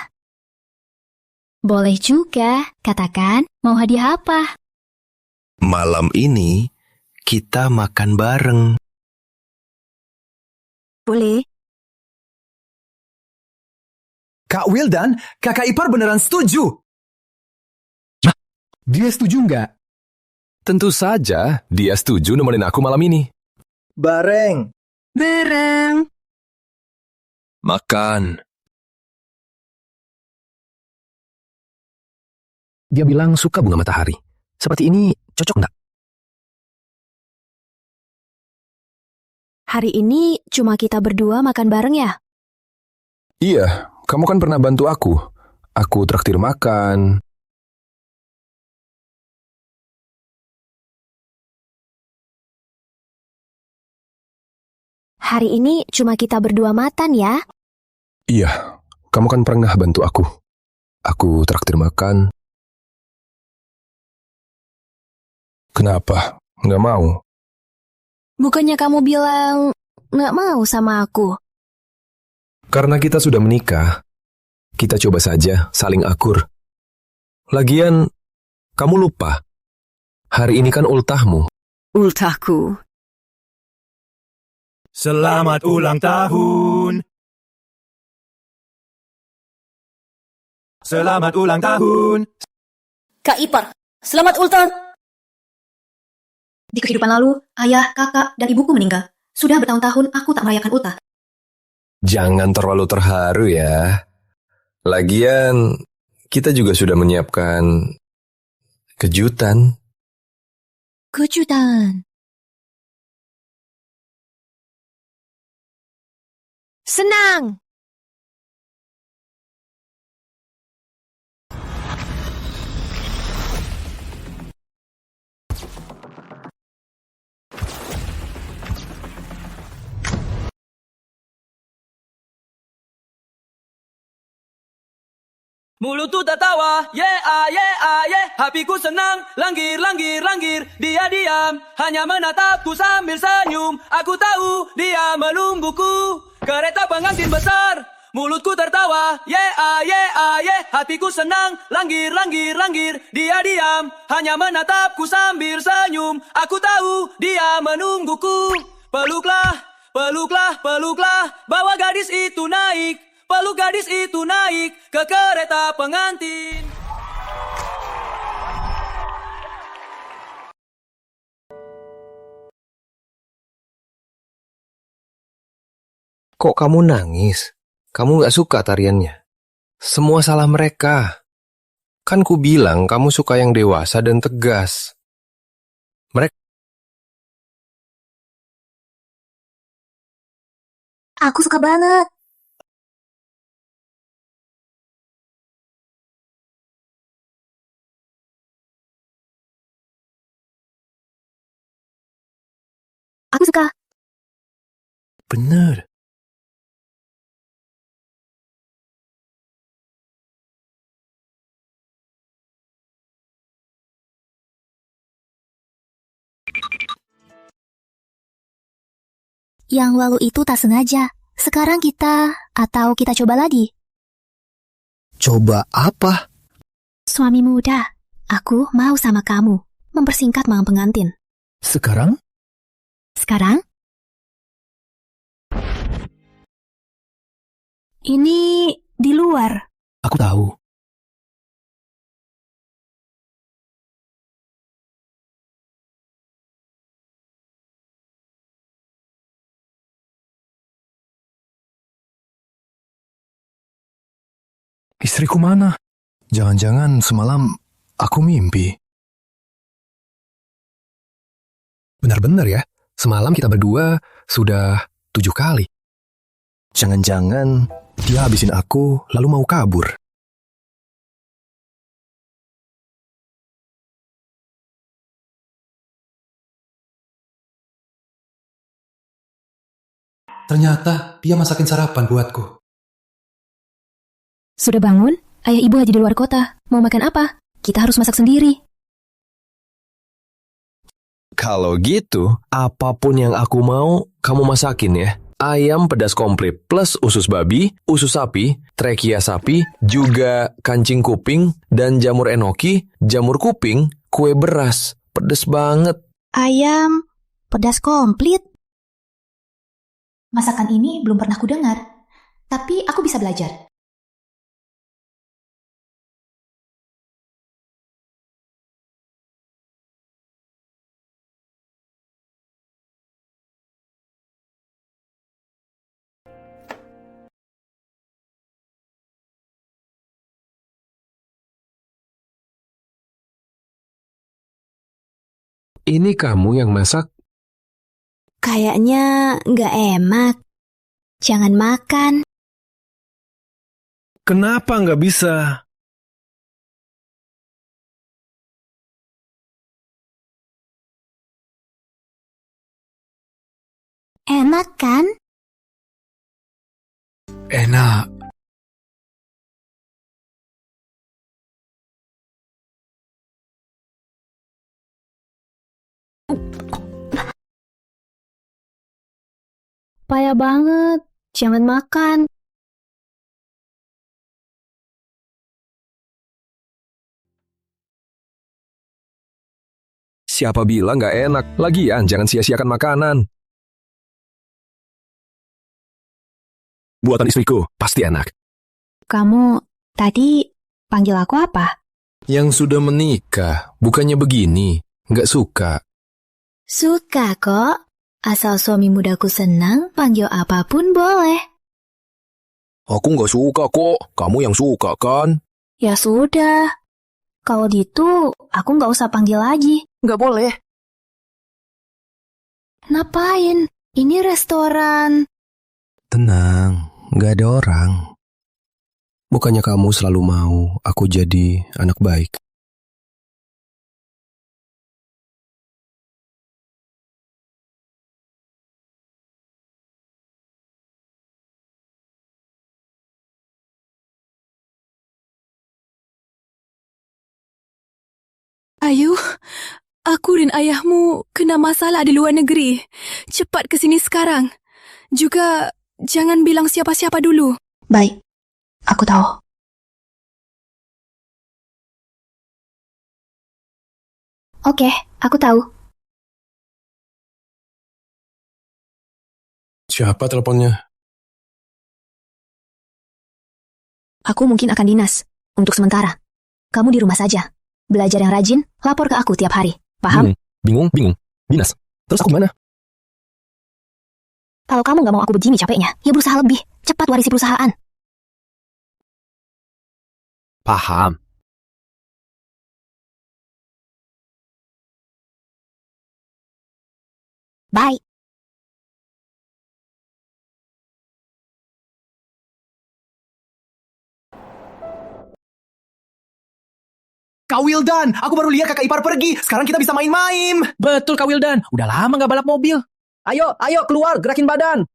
Boleh juga, katakan mau hadiah apa? Malam ini kita makan bareng. Boleh. Kak Wildan, kakak ipar beneran setuju. Dia setuju nggak? Tentu saja, dia setuju nemenin aku malam ini. Bareng. Bareng. Makan. Dia bilang suka bunga matahari. Seperti ini cocok nggak? Hari ini cuma kita berdua makan bareng ya? Iya, kamu kan pernah bantu aku. Aku traktir makan. Hari ini cuma kita berdua makan ya? Iya, kamu kan pernah bantu aku. Aku traktir makan. Kenapa? Nggak mau? Bukannya kamu bilang nggak mau sama aku? Karena kita sudah menikah, kita coba saja saling akur. Lagian, kamu lupa. Hari ini kan ultahmu. Ultahku. Selamat ulang tahun. Selamat ulang tahun. Kak Ipar, selamat ulang tahun. Di kehidupan lalu, ayah, kakak, dan ibuku meninggal. Sudah bertahun-tahun aku tak merayakan ultah. Jangan terlalu terharu ya. Lagian, kita juga sudah menyiapkan kejutan. Kejutan. Senang. Mulutku tertawa, hatiku senang, langgir, langgir, langgir. Dia diam, hanya menatapku sambil senyum. Aku tahu dia menungguku. Kereta pengantin besar, mulutku tertawa, hatiku senang, langgir, langgir, langgir. Dia diam, hanya menatapku sambil senyum. Aku tahu dia menungguku. Peluklah, peluklah, peluklah, bawa gadis itu naik. peluk gadis itu naik ke kereta pengantin. Kok kamu nangis? Kamu gak suka tariannya? Semua salah mereka. Kan ku bilang kamu suka yang dewasa dan tegas. Mereka... Aku suka banget. Aku suka. Bener. Yang lalu itu tak sengaja. Sekarang atau kita coba lagi. Coba apa? Suami muda, aku mau sama kamu. Mempersingkat malam pengantin. Sekarang? Sekarang? Ini di luar. Aku tahu. Istriku mana? Jangan-jangan semalam aku mimpi. Benar-benar ya, semalam kita berdua sudah 7 kali. Jangan-jangan dia habisin aku lalu mau kabur. Ternyata dia masakin sarapan buatku. Sudah bangun? Ayah ibu lagi di luar kota. Mau makan apa? Kita harus masak sendiri. Kalau gitu, apapun yang aku mau, kamu masakin ya. Ayam pedas komplit plus usus babi, usus sapi, trekia sapi, juga kancing kuping, dan jamur enoki, jamur kuping, kue beras. Pedes banget. Ayam pedas komplit. Masakan ini belum pernah kudengar, tapi aku bisa belajar. Ini kamu yang masak? Kayaknya nggak enak. Jangan makan. Kenapa nggak bisa? Enak kan? Enak. Payah banget. Jangan makan. Siapa bilang nggak enak? Lagian jangan sia-siakan makanan. Buatan istriku, pasti enak. Kamu tadi panggil aku apa? Yang sudah menikah, bukannya begini. Nggak suka. Suka kok. Asal suami mudaku senang, panggil apapun boleh. Aku nggak suka kok. Kamu yang suka kan? Ya sudah. Kalau gitu, aku nggak usah panggil lagi. Nggak boleh. Ngapain? Ini restoran. Tenang, nggak ada orang. Bukannya kamu selalu mau aku jadi anak baik. Ayu, aku dan ayahmu kena masalah di luar negeri. Cepat ke sini sekarang. Juga jangan bilang siapa-siapa dulu. Baik, aku tahu. Oke, aku tahu. Siapa teleponnya? Aku mungkin akan dinas. Untuk sementara. Kamu di rumah saja. Belajar yang rajin, lapor ke aku tiap hari. Paham? Bingung. Dinas. Terus aku mana? Kalau kamu nggak mau aku begini capeknya, ya berusaha lebih. Cepat warisi perusahaan. Paham. Bye. Kak Wildan, aku baru lihat kakak ipar pergi. Sekarang kita bisa main-main. Betul Kak Wildan, udah lama nggak balap mobil. Ayo keluar, gerakin badan.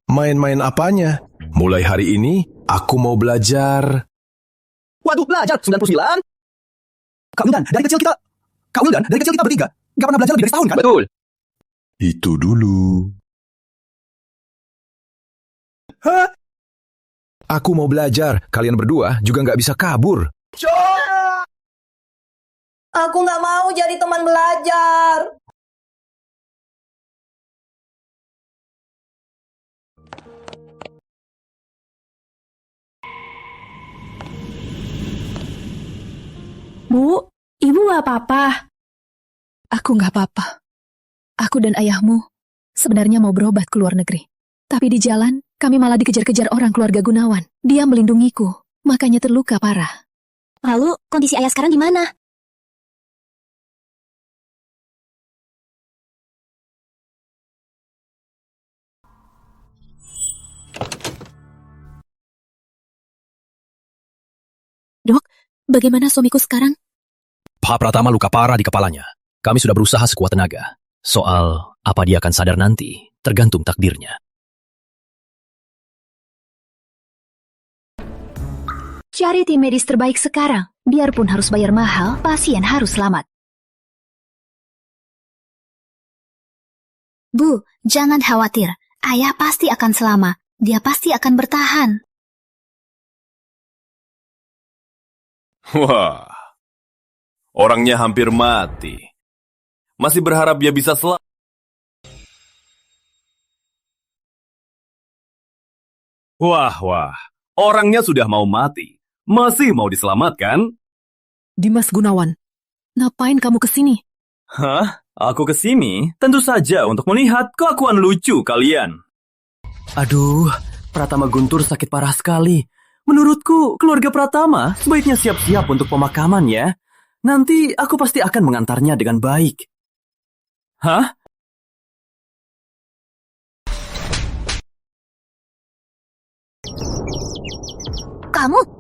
Main-main apanya? Mulai hari ini, aku mau belajar. Waduh, belajar 99. Kak Wildan, dari kecil kita bertiga. Gak pernah belajar lebih dari setahun kan? Betul. Itu dulu. Hah? Aku mau belajar, kalian berdua juga nggak bisa kabur. Aku nggak mau jadi teman belajar. Bu, ibu nggak apa-apa. Aku nggak apa-apa. Aku dan ayahmu sebenarnya mau berobat ke luar negeri. Tapi di jalan, kami malah dikejar-kejar orang keluarga Gunawan. Dia melindungiku, makanya terluka parah. Lalu, kondisi ayah sekarang gimana? Dok, bagaimana suamiku sekarang? Pak Pratama luka parah di kepalanya. Kami sudah berusaha sekuat tenaga. Soal apa dia akan sadar nanti, tergantung takdirnya. Cari tim medis terbaik sekarang. Biarpun harus bayar mahal, pasien harus selamat. Bu, jangan khawatir. Ayah pasti akan selamat. Dia pasti akan bertahan. Wah, orangnya hampir mati. Masih berharap dia bisa selamat. Wah, orangnya sudah mau mati. Masih mau diselamatkan? Dimas Gunawan, ngapain kamu kesini? Hah? Aku kesini tentu saja untuk melihat kelakuan lucu kalian. Aduh, Pratama Guntur sakit parah sekali. Menurutku, keluarga Pratama sebaiknya siap-siap untuk pemakaman ya. Nanti aku pasti akan mengantarnya dengan baik. Hah? Kamu?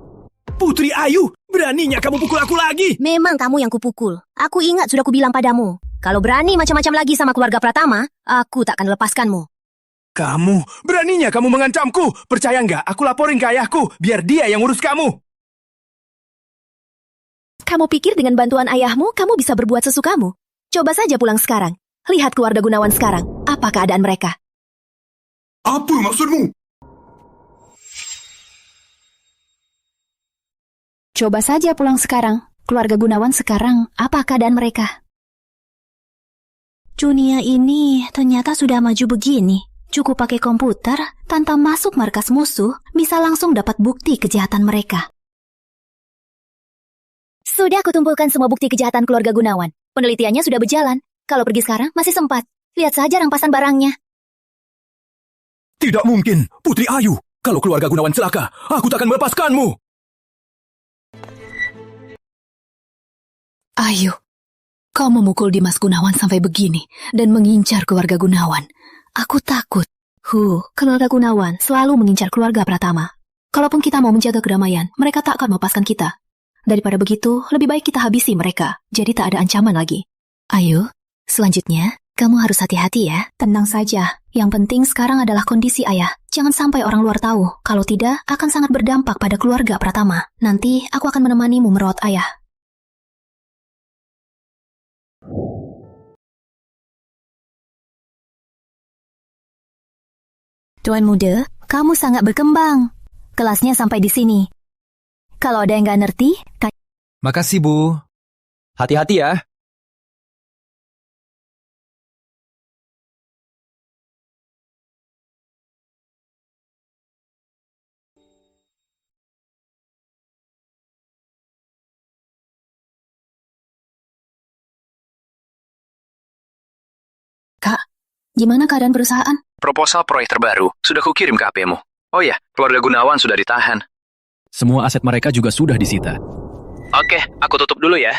Putri Ayu, beraninya kamu pukul aku lagi. Memang kamu yang kupukul. Aku ingat sudah kubilang padamu. Kalau berani macam-macam lagi sama keluarga Pratama, aku tak akan lepaskanmu. Kamu, beraninya kamu mengancamku. Percaya nggak? Aku laporin ke ayahku, biar dia yang urus kamu. Kamu pikir dengan bantuan ayahmu, kamu bisa berbuat sesukamu? Coba saja pulang sekarang. Lihat keluarga Gunawan sekarang. Apa keadaan mereka? Apa maksudmu? Coba saja pulang sekarang. Keluarga Gunawan sekarang, apa keadaan mereka? Dunia ini ternyata sudah maju begini. Cukup pakai komputer, tanpa masuk markas musuh, bisa langsung dapat bukti kejahatan mereka. Sudah kutumpulkan semua bukti kejahatan keluarga Gunawan. Penelitiannya sudah berjalan. Kalau pergi sekarang, masih sempat. Lihat saja rampasan barangnya. Tidak mungkin, Putri Ayu. Kalau keluarga Gunawan celaka, aku tak akan melepaskanmu. Ayu, kau memukul Dimas Gunawan sampai begini dan mengincar keluarga Gunawan. Aku takut. Keluarga Gunawan selalu mengincar keluarga Pratama. Kalaupun kita mau menjaga kedamaian, mereka tak akan melepaskan kita. Daripada begitu, lebih baik kita habisi mereka, jadi tak ada ancaman lagi. Ayu, selanjutnya, kamu harus hati-hati ya. Tenang saja, yang penting sekarang adalah kondisi ayah. Jangan sampai orang luar tahu. Kalau tidak, akan sangat berdampak pada keluarga Pratama. Nanti, aku akan menemanimu merawat ayah. Tuan muda, kamu sangat berkembang. Kelasnya sampai di sini. Kalau ada yang nggak ngerti, Makasih, Bu. Hati-hati ya. Gimana keadaan perusahaan? Proposal proyek terbaru sudah kukirim ke HP-mu. Oh ya, keluarga Gunawan sudah ditahan. Semua aset mereka juga sudah disita. Oke, aku tutup dulu ya.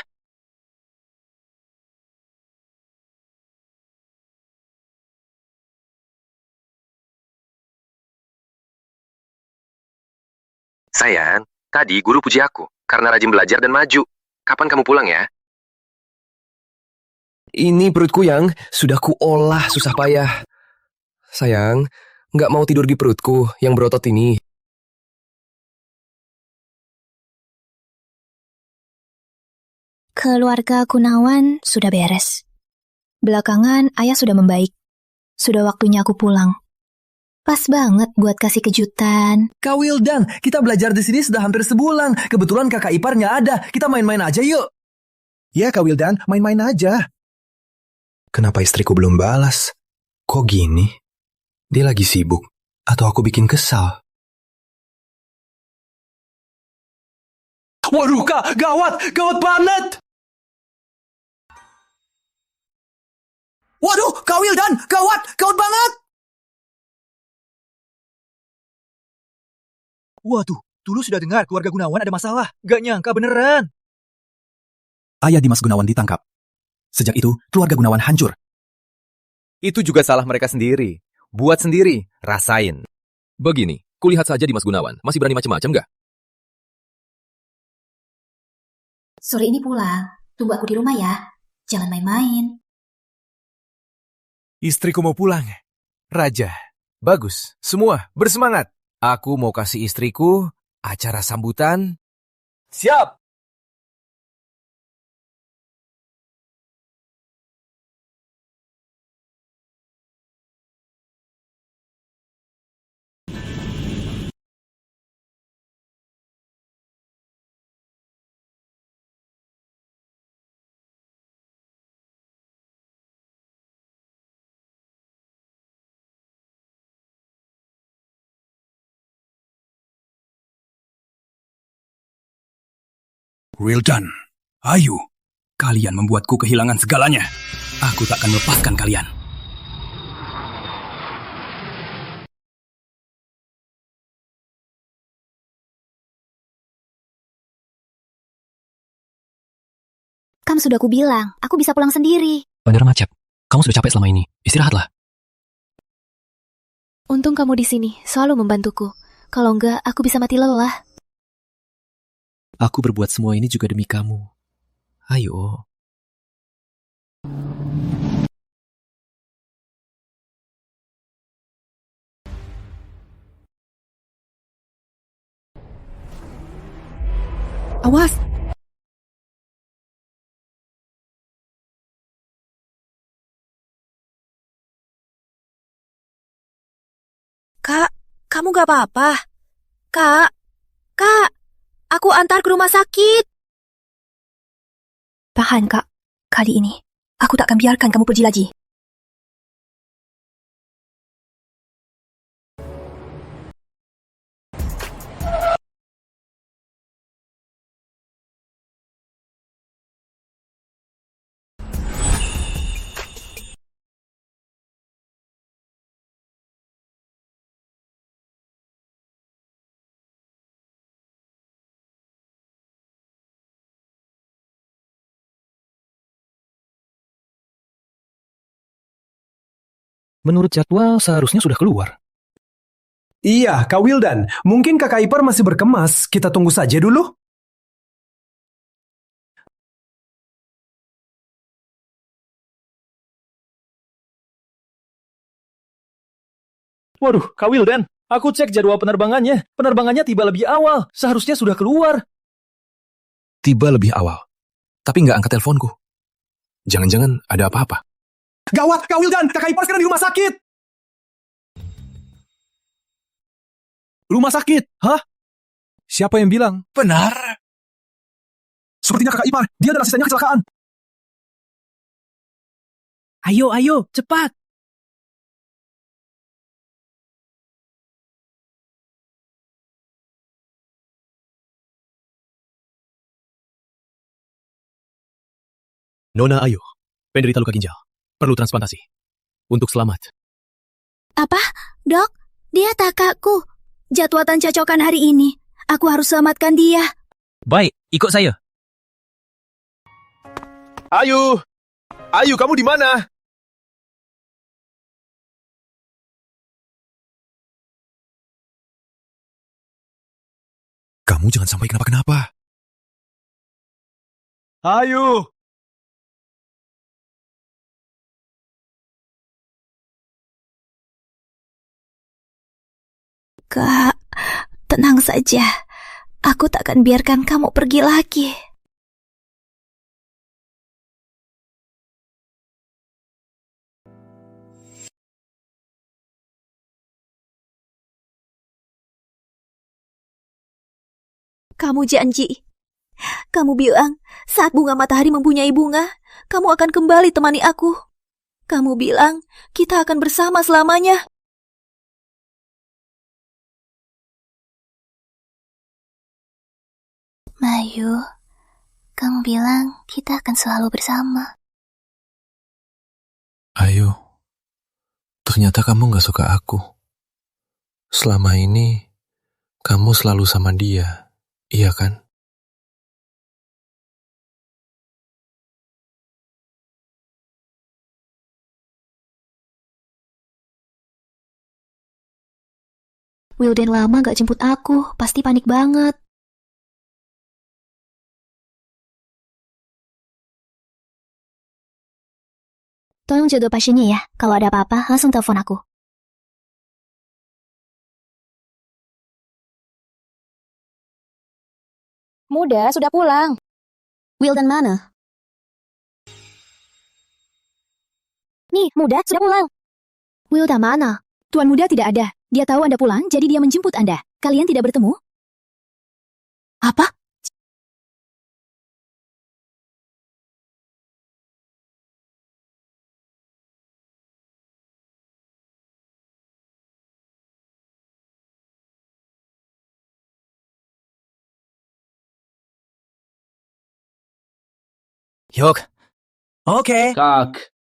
Sayang, tadi guru puji aku karena rajin belajar dan maju. Kapan kamu pulang ya? Ini perutku yang sudah kuolah susah payah. Sayang, nggak mau tidur di perutku yang berotot ini. Keluarga Gunawan sudah beres. Belakangan ayah sudah membaik. Sudah waktunya aku pulang. Pas banget buat kasih kejutan. Kak Wildan, kita belajar di sini sudah hampir sebulan. Kebetulan kakak ipar nggak ada. Kita main-main aja yuk. Ya Kak Wildan, main-main aja. Kenapa istriku belum balas? Kok gini? Dia lagi sibuk? Atau aku bikin kesal? Waduh, Kak, gawat banget! Waduh, Kak Wildan, gawat banget! Waduh, dulu sudah dengar keluarga Gunawan ada masalah. Gak nyangka beneran. Ayah Dimas Gunawan ditangkap. Sejak itu, keluarga Gunawan hancur. Itu juga salah mereka sendiri. Buat sendiri, rasain. Begini, kulihat saja Dimas Gunawan. Masih berani macam-macam nggak? Sore ini pulang. Tunggu aku di rumah ya. Jangan main-main. Istriku mau pulang. Raja, bagus. Semua bersemangat. Aku mau kasih istriku acara sambutan. Siap! Wildan, ayo. Kalian membuatku kehilangan segalanya. Aku tak akan melepaskan kalian. Kan sudah aku bilang, aku bisa pulang sendiri. Bener Macep, kamu sudah capek selama ini. Istirahatlah. Untung kamu di sini, selalu membantuku. Kalau enggak, aku bisa mati lelah. Aku berbuat semua ini juga demi kamu. Ayo. Awas! Kak, kamu gak apa-apa? Kak, aku antar ke rumah sakit. Tahan, Kak. Kali ini, aku tak akan biarkan kamu pergi lagi. Menurut jadwal seharusnya sudah keluar. Iya, Kak Wildan. Mungkin kakak ipar masih berkemas. Kita tunggu saja dulu. Waduh, Kak Wildan, aku cek jadwal penerbangannya. Penerbangannya tiba lebih awal. Seharusnya sudah keluar. Tiba lebih awal. Tapi nggak angkat teleponku. Jangan-jangan ada apa-apa. Gawat, Kak Wildan. Kakak ipar sekarang di rumah sakit. Rumah sakit? Hah? Siapa yang bilang? Benar. Sepertinya kakak ipar. Dia adalah asistennya kecelakaan. Ayo, cepat. Nona, ayo. Penderita luka ginjal. Perlu transplantasi. untuk selamat. Apa? Dok, dia kakakku. Jadwatan cocokan hari ini. Aku harus selamatkan dia. Baik, ikut saya. Ayu! Ayu, kamu di mana? Kamu jangan sampai kenapa-kenapa. Ayu! Kak, tenang saja. Aku tak akan biarkan kamu pergi lagi. Kamu janji. Kamu bilang, saat bunga matahari mempunyai bunga, kamu akan kembali temani aku. Kamu bilang, kita akan bersama selamanya. Mayu, kamu bilang kita akan selalu bersama. Ayu, ternyata kamu gak suka aku. Selama ini, kamu selalu sama dia, iya kan? Wildan lama gak jemput aku, pasti panik banget. Tolong jaga pasiennya ya, kalau ada apa-apa langsung telepon aku. Muda sudah pulang. Wildan mana? Nih, Muda sudah pulang. Wildan mana? Tuan Muda tidak ada. Dia tahu Anda pulang, jadi dia menjemput Anda. Kalian tidak bertemu? Apa? Yok. Oke. Kak.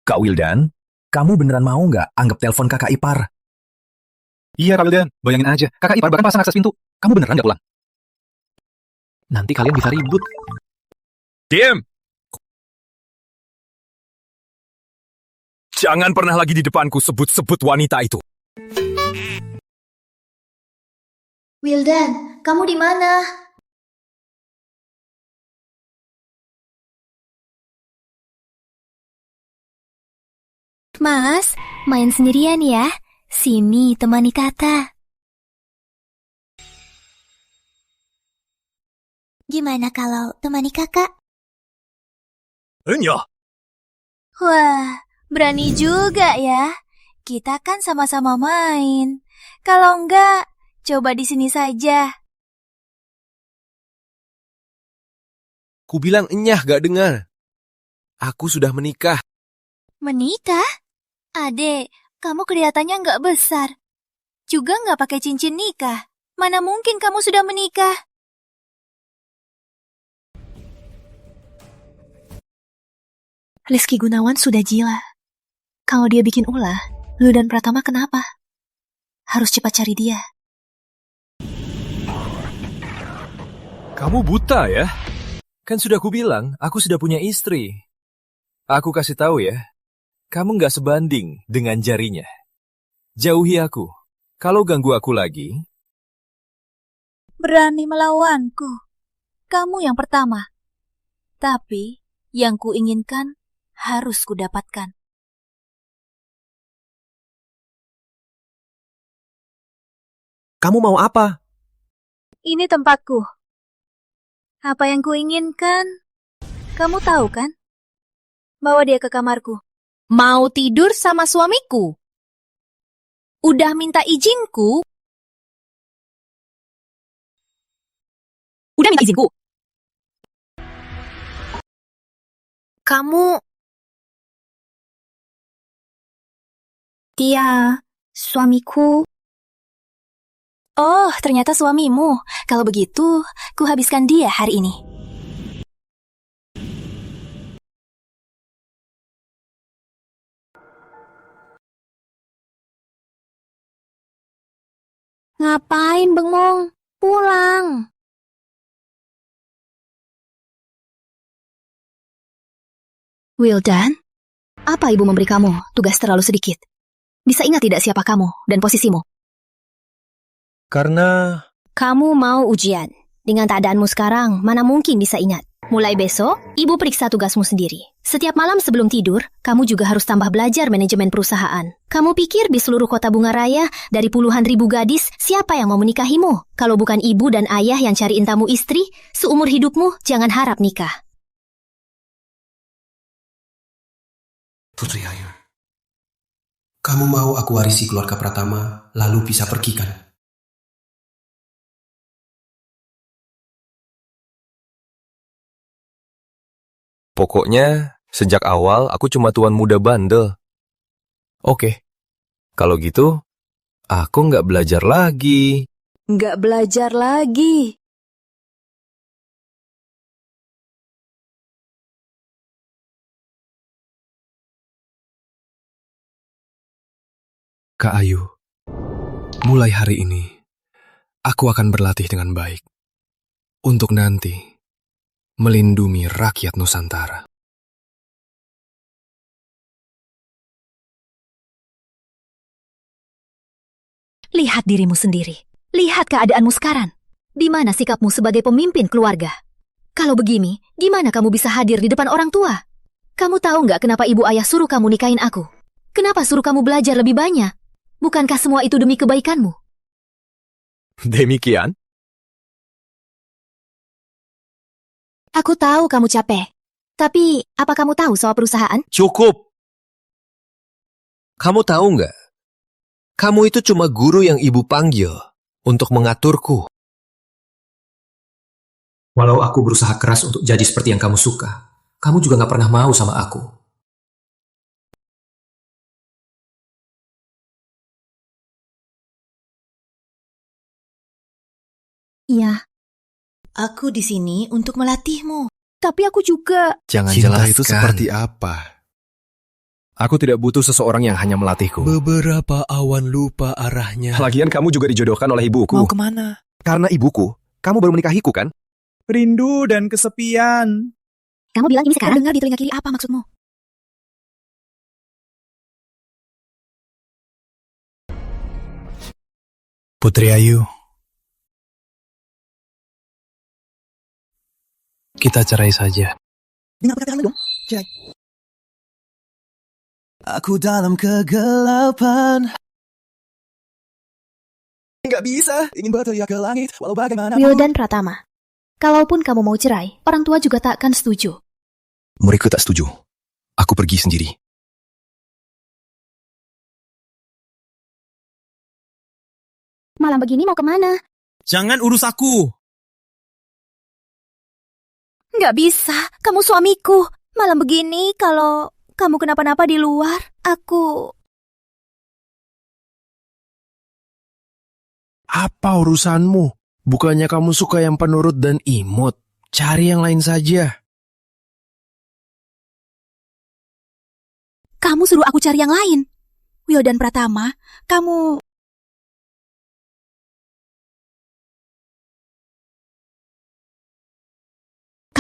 Kak Wildan, kamu beneran mau nggak anggap telepon kakak ipar? Iya, Kak Wildan. Bayangin aja. Kakak ipar bahkan pasang akses pintu. Kamu beneran nggak pulang? Nanti kalian bisa ribut. Diam! Jangan pernah lagi di depanku sebut-sebut wanita itu. Wildan, kamu di mana? Mas, main sendirian ya. Sini temani Kata. Gimana kalau temani kakak? Enya. Wah, berani juga ya. Kita kan sama-sama main. Kalau enggak, coba di sini saja. Ku bilang enyah gak dengar. Aku sudah menikah. Menikah? Adek, kamu kelihatannya nggak besar. Juga nggak pakai cincin nikah. Mana mungkin kamu sudah menikah? Rizky Gunawan sudah gila. Kalau dia bikin ulah, lu dan Pratama kenapa? Harus cepat cari dia. Kamu buta ya? Kan sudah kubilang, aku sudah punya istri. Aku kasih tahu ya, kamu nggak sebanding dengan jarinya. Jauhi aku. Kalau ganggu aku lagi... Berani melawanku. Kamu yang pertama. Tapi, yang kuinginkan harus kudapatkan. Kamu mau apa? Ini tempatku. Apa yang kuinginkan? Kamu tahu kan? Bawa dia ke kamarku. Mau tidur sama suamiku? Udah minta izinku? Udah minta izinku? Kamu... Dia Suamiku. Oh, ternyata suamimu. Kalau begitu, ku habiskan dia hari ini. Ngapain bengong? Pulang. Wildan, apa ibu memberi kamu tugas terlalu sedikit? Bisa ingat tidak siapa kamu dan posisimu? Karena... Kamu mau ujian. Dengan keadaanmu sekarang, mana mungkin bisa ingat. Mulai besok, ibu periksa tugasmu sendiri. Setiap malam sebelum tidur, kamu juga harus tambah belajar manajemen perusahaan. Kamu pikir di seluruh kota Bunga Raya, dari puluhan ribu gadis, siapa yang mau menikahimu? Kalau bukan ibu dan ayah yang cariin tamu istri, seumur hidupmu jangan harap nikah. Putri Ayu, kamu mau aku warisi keluarga Pratama, lalu bisa pergi kan? Pokoknya, sejak awal aku cuma tuan muda bandel. Oke, kalau gitu, aku nggak belajar lagi. Nggak belajar lagi. Kak Ayu, mulai hari ini, aku akan berlatih dengan baik. Untuk nanti, melindungi rakyat Nusantara. Lihat dirimu sendiri. Lihat keadaanmu sekarang. Di mana sikapmu sebagai pemimpin keluarga? Kalau begini, gimana kamu bisa hadir di depan orang tua? Kamu tahu nggak kenapa ibu ayah suruh kamu nikahin aku? Kenapa suruh kamu belajar lebih banyak? Bukankah semua itu demi kebaikanmu? Demikian? Aku tahu kamu capek. Tapi, apa kamu tahu soal perusahaan? Cukup! Kamu tahu nggak? Kamu itu cuma guru yang ibu panggil untuk mengaturku. Walau aku berusaha keras untuk jadi seperti yang kamu suka, kamu juga gak pernah mau sama aku. Iya. Aku di sini untuk melatihmu. Tapi aku juga. Jangan Cinta jelaskan. itu seperti apa? Aku tidak butuh seseorang yang hanya melatihku. Beberapa awan lupa arahnya. Lagian kamu juga dijodohkan oleh ibuku. Mau kemana? Karena ibuku, kamu baru menikahiku kan? Rindu dan kesepian. Kamu bilang ini sekarang? Dengar di telinga kiri apa maksudmu? Putri Ayu, Kita cerai saja. dengar perkataan dong. Cerai. Aku dalam kegelapan. Nggak bisa, ingin berteriak ke langit, walau bagaimanapun. Wildan Pratama, kalaupun kamu mau cerai, orang tua juga tak akan setuju. Mereka tak setuju. Aku pergi sendiri. Malam begini mau kemana? Jangan urus aku. Nggak bisa, kamu suamiku. Malam begini kalau kamu kenapa-napa di luar, aku... Apa urusanmu? Bukannya kamu suka yang penurut dan imut? Cari yang lain saja. Kamu suruh aku cari yang lain. Wildan Pratama, kamu...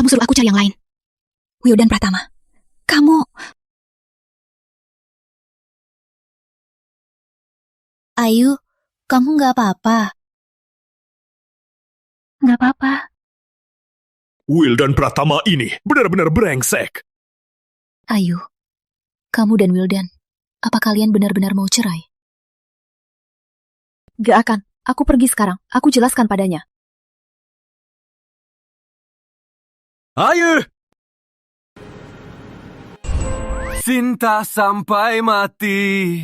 Kamu suruh aku cari yang lain. Wildan Pratama, kamu... Ayu, kamu nggak apa-apa. Nggak apa-apa. Wildan Pratama ini benar-benar brengsek. Ayu, kamu dan Wildan, apa kalian benar-benar mau cerai? Gak akan. Aku pergi sekarang. Aku jelaskan padanya. Ayo! Cinta sampai mati.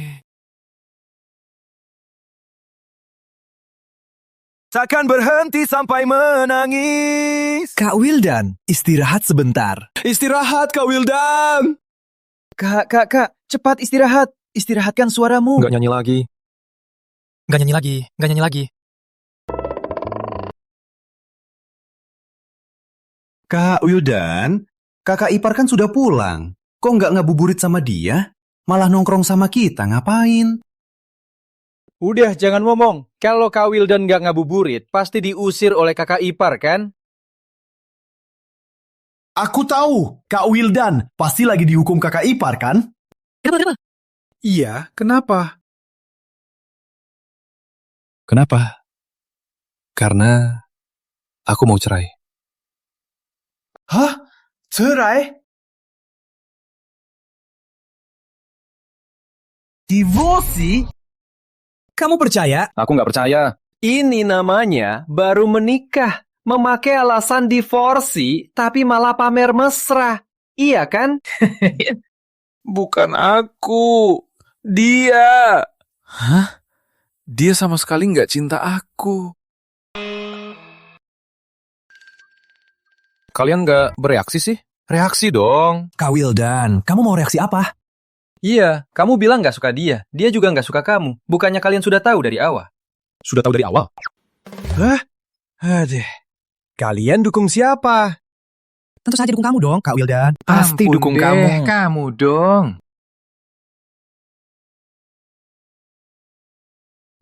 Takkan berhenti sampai menangis. Kak Wildan, istirahat sebentar. Istirahat, Kak Wildan. Kak, cepat istirahat. Istirahatkan suaramu. Nggak nyanyi lagi. Nggak nyanyi lagi, nggak nyanyi lagi. Kak Wildan, kakak ipar kan sudah pulang. Kok nggak ngabuburit sama dia? Malah nongkrong sama kita, ngapain? Udah, jangan ngomong. Kalau Kak Wildan nggak ngabuburit, pasti diusir oleh kakak ipar, kan? Aku tahu, Kak Wildan pasti lagi dihukum kakak ipar, kan? Kenapa? Iya, kenapa? Kenapa? Karena aku mau cerai. Hah? Cerai? Divorce? Kamu percaya? Aku nggak percaya. Ini namanya baru menikah. Memakai alasan divorce, tapi malah pamer mesra. Iya kan? Bukan aku. Dia. Hah? Dia sama sekali nggak cinta aku. Kalian nggak bereaksi sih? Reaksi dong. Kak Wildan, kamu mau reaksi apa? Iya, kamu bilang nggak suka dia. Dia juga nggak suka kamu. Bukannya kalian sudah tahu dari awal? Sudah tahu dari awal? Hah? Aduh. Kalian dukung siapa? Tentu saja dukung kamu dong, Kak Wildan. Pasti Ampun dukung deh, kamu. Kamu dong.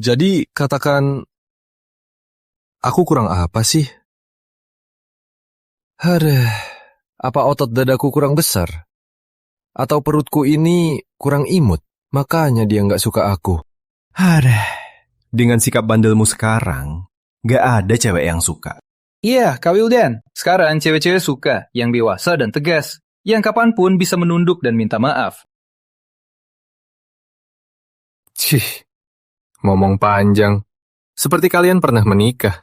Jadi, katakan, aku kurang apa sih? Aduh, apa otot dadaku kurang besar? Atau perutku ini kurang imut, makanya dia nggak suka aku? Aduh, dengan sikap bandelmu sekarang, nggak ada cewek yang suka. Iya, Kak Wildan. Sekarang cewek-cewek suka yang dewasa dan tegas. Yang kapanpun bisa menunduk dan minta maaf. Cih, ngomong panjang. Seperti kalian pernah menikah.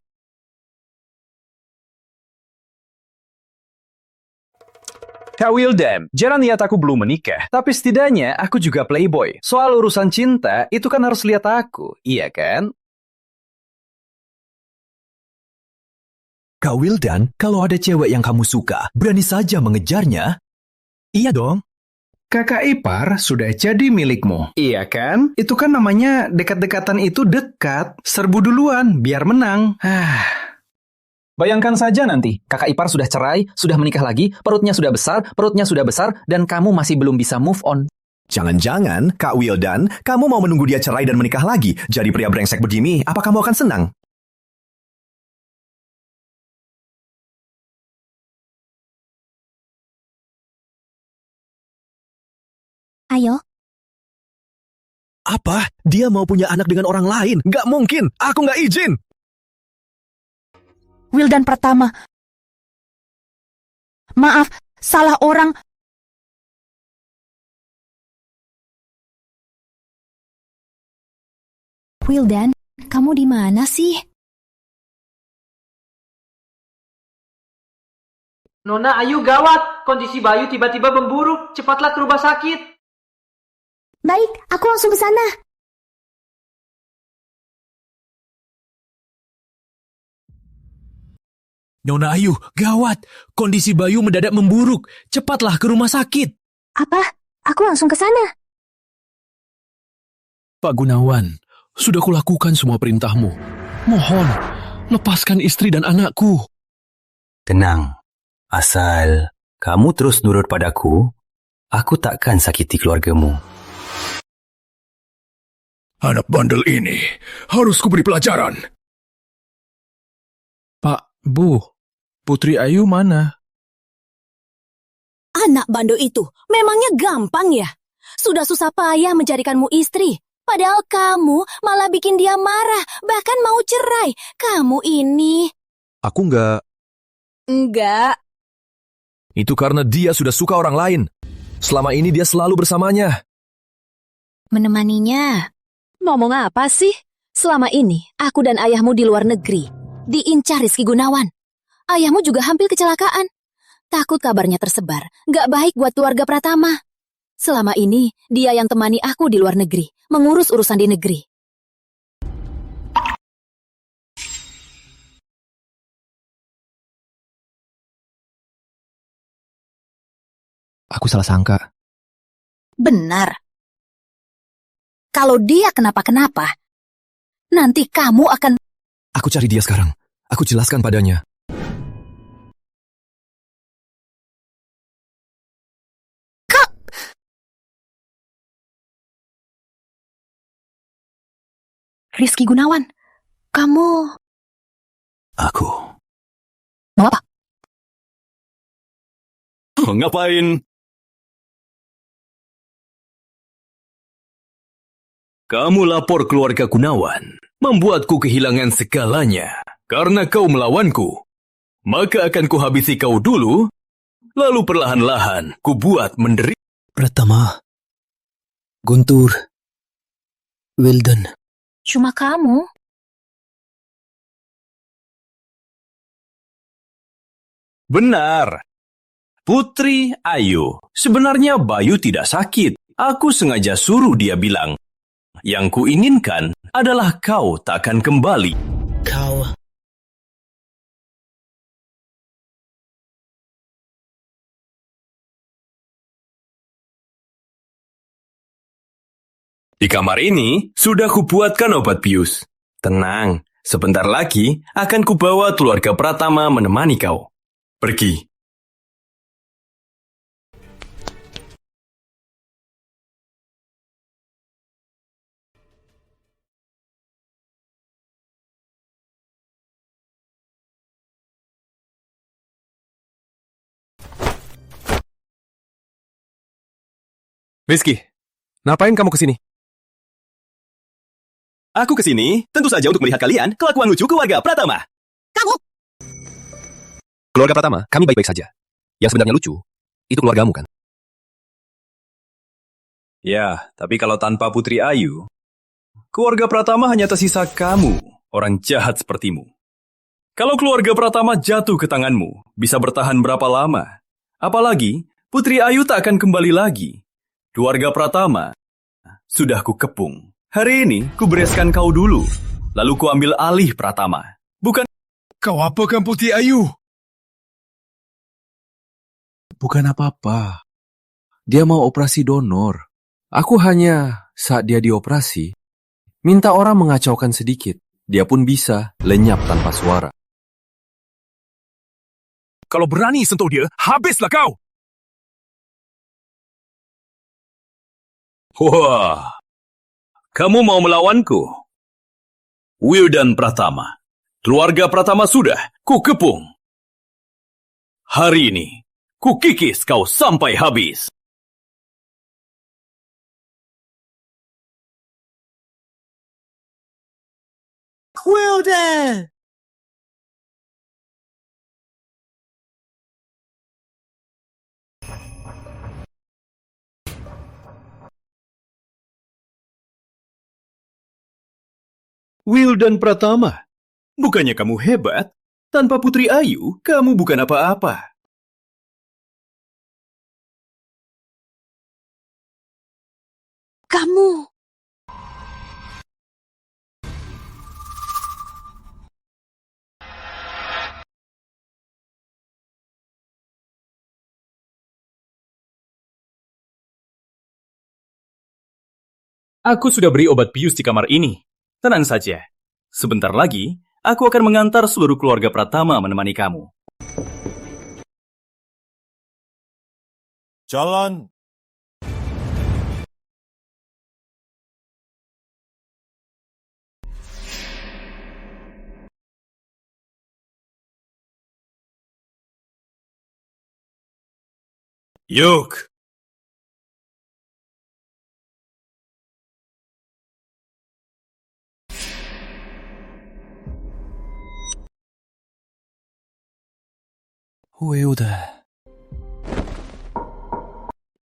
Kak Wildan, jangan lihat aku belum menikah. Tapi setidaknya aku juga playboy. Soal urusan cinta, itu kan harus lihat aku. Iya kan? Kak Wildan, kalau ada cewek yang kamu suka, berani saja mengejarnya. Iya dong. Kakak ipar sudah jadi milikmu. Iya kan? Itu kan namanya dekat-dekatan itu dekat. Serbu duluan, biar menang. Bayangkan saja nanti, kakak ipar sudah cerai, sudah menikah lagi, perutnya sudah besar, dan kamu masih belum bisa move on. Jangan-jangan, Kak Wildan, kamu mau menunggu dia cerai dan menikah lagi? Jadi pria brengsek begini, apa kamu akan senang? Ayo. Apa? Dia mau punya anak dengan orang lain? Gak mungkin, aku gak izin. Wildan Pratama. Maaf, salah orang. Wildan, kamu di mana sih? Nona Ayu, gawat. Kondisi Bayu tiba-tiba memburuk. Cepatlah ke rumah sakit. Baik, aku langsung ke sana. Nona Ayu, gawat. Kondisi Bayu mendadak memburuk. Cepatlah ke rumah sakit. Apa? Aku langsung ke sana. Pak Gunawan, sudah kulakukan semua perintahmu. Mohon, lepaskan istri dan anakku. Tenang. Asal kamu terus nurut padaku, aku takkan sakiti keluargamu. Anak bandel ini harus kuberi pelajaran. Pak, Bu, Putri Ayu mana? Anak bandel itu memangnya gampang ya? Sudah susah payah mencarikanmu istri. Padahal kamu malah bikin dia marah, bahkan mau cerai. Kamu ini... Aku nggak. Enggak. Itu karena dia sudah suka orang lain. Selama ini dia selalu bersamanya. Menemaninya. Ngomong apa sih? Selama ini, aku dan ayahmu di luar negeri. Diincar Rizky Gunawan. Ayahmu juga hampir kecelakaan. Takut kabarnya tersebar. Gak baik buat keluarga Pratama. Selama ini, dia yang temani aku di luar negeri. Mengurus urusan di negeri. Aku salah sangka. Benar. Kalau dia kenapa-kenapa, nanti kamu akan... Aku cari dia sekarang. Aku jelaskan padanya. Rizky Gunawan, kamu... Aku. Mau apa? Ngapain? Kamu lapor keluarga Gunawan, membuatku kehilangan segalanya. Karena kau melawanku, maka akan kuhabisi kau dulu, lalu perlahan-lahan kubuat menderita. Pratama, Guntur, Wildan. Cuma kamu? Benar. Putri Ayu. Sebenarnya Bayu tidak sakit. Aku sengaja suruh dia bilang, yang kuinginkan adalah kau takkan kembali. Kau... Di kamar ini sudah kubuatkan obat bius. Tenang, sebentar lagi akan kubawa keluarga Pratama menemani kau. Pergi. Rizky, ngapain kamu kesini? Aku kesini tentu saja untuk melihat kalian kelakuan lucu keluarga Pratama. Kamu? Keluarga Pratama, kami baik-baik saja. Yang sebenarnya lucu, itu keluargamu kan? Ya, tapi kalau tanpa Putri Ayu, keluarga Pratama hanya tersisa kamu, orang jahat sepertimu. Kalau keluarga Pratama jatuh ke tanganmu, bisa bertahan berapa lama? Apalagi, Putri Ayu tak akan kembali lagi. Keluarga Pratama sudah kukepung. Hari ini, kubereskan kau dulu. Lalu kuambil alih Pratama. Bukan... Kau apakan Putri Ayu? Bukan apa-apa. Dia mau operasi donor. Aku hanya, saat dia dioperasi, minta orang mengacaukan sedikit. Dia pun bisa lenyap tanpa suara. Kalau berani sentuh dia, habislah kau! Wah, kamu mau melawanku? Wildan Pratama. Keluarga Pratama sudah kukepung. Hari ini, kukikis kau sampai habis. Wildan! Wildan Pratama, bukannya kamu hebat? Tanpa Putri Ayu, kamu bukan apa-apa. Kamu... Aku sudah beri obat bius di kamar ini. Tenang saja. Sebentar lagi, aku akan mengantar seluruh keluarga Pratama menemani kamu. Jalan. Yuk. Udah.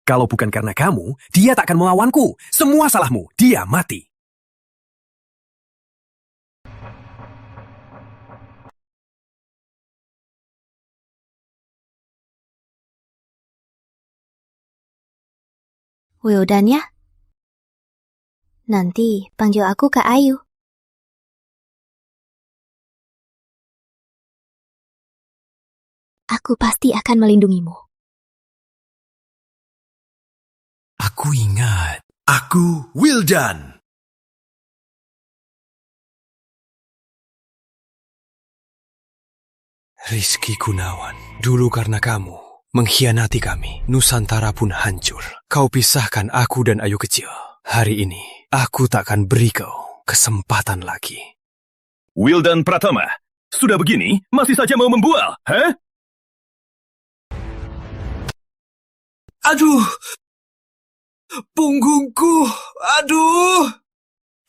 Kalau bukan karena kamu, dia tak akan melawanku. Semua salahmu, dia mati. Wildan ya? Nanti panggil aku Kak Ayu. Aku pasti akan melindungimu. Aku ingat. Aku Wildan. Rizky Gunawan, dulu karena kamu mengkhianati kami, Nusantara pun hancur. Kau pisahkan aku dan Ayu kecil. Hari ini, aku takkan beri kau kesempatan lagi. Wildan Pratama, sudah begini, masih saja mau membual, hah? Aduh, punggungku, aduh.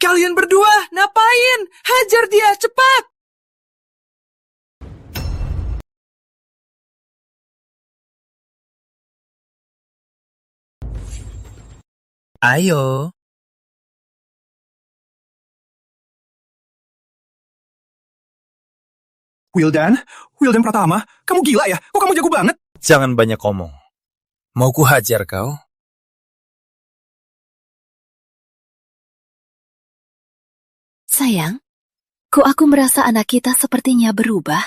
Kalian berdua, ngapain? Hajar dia, cepat! Ayo. Wildan Pratama, kamu gila ya? Kok kamu jago banget? Jangan banyak ngomong. Mau ku hajar kau? Sayang, kok aku merasa anak kita sepertinya berubah?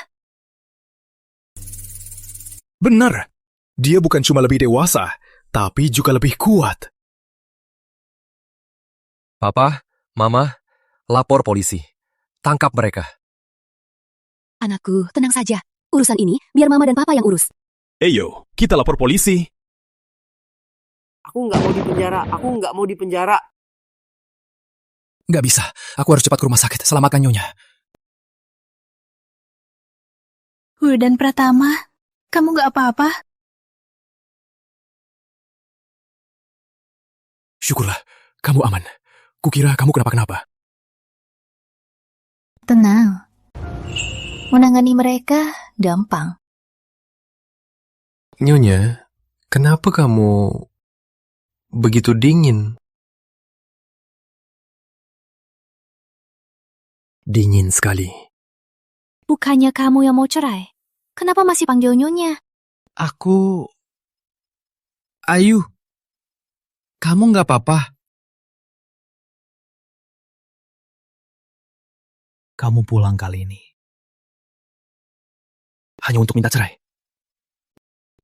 Benar. Dia bukan cuma lebih dewasa, tapi juga lebih kuat. Papa, Mama, lapor polisi. Tangkap mereka. Anakku, tenang saja. Urusan ini biar Mama dan Papa yang urus. Eyo, kita lapor polisi. Aku nggak mau di penjara. Nggak bisa. Aku harus cepat ke rumah sakit. Selamatkan Nyonya. Wildan Pratama, kamu nggak apa-apa? Syukurlah, kamu aman. Kukira kamu kenapa-kenapa. Tenang. Menangani mereka gampang. Nyonya, kenapa kamu begitu dingin? Dingin sekali. Bukannya kamu yang mau cerai? Kenapa masih panggil Nyonya? Aku... Ayu, kamu nggak apa-apa? Kamu pulang kali ini. Hanya untuk minta cerai.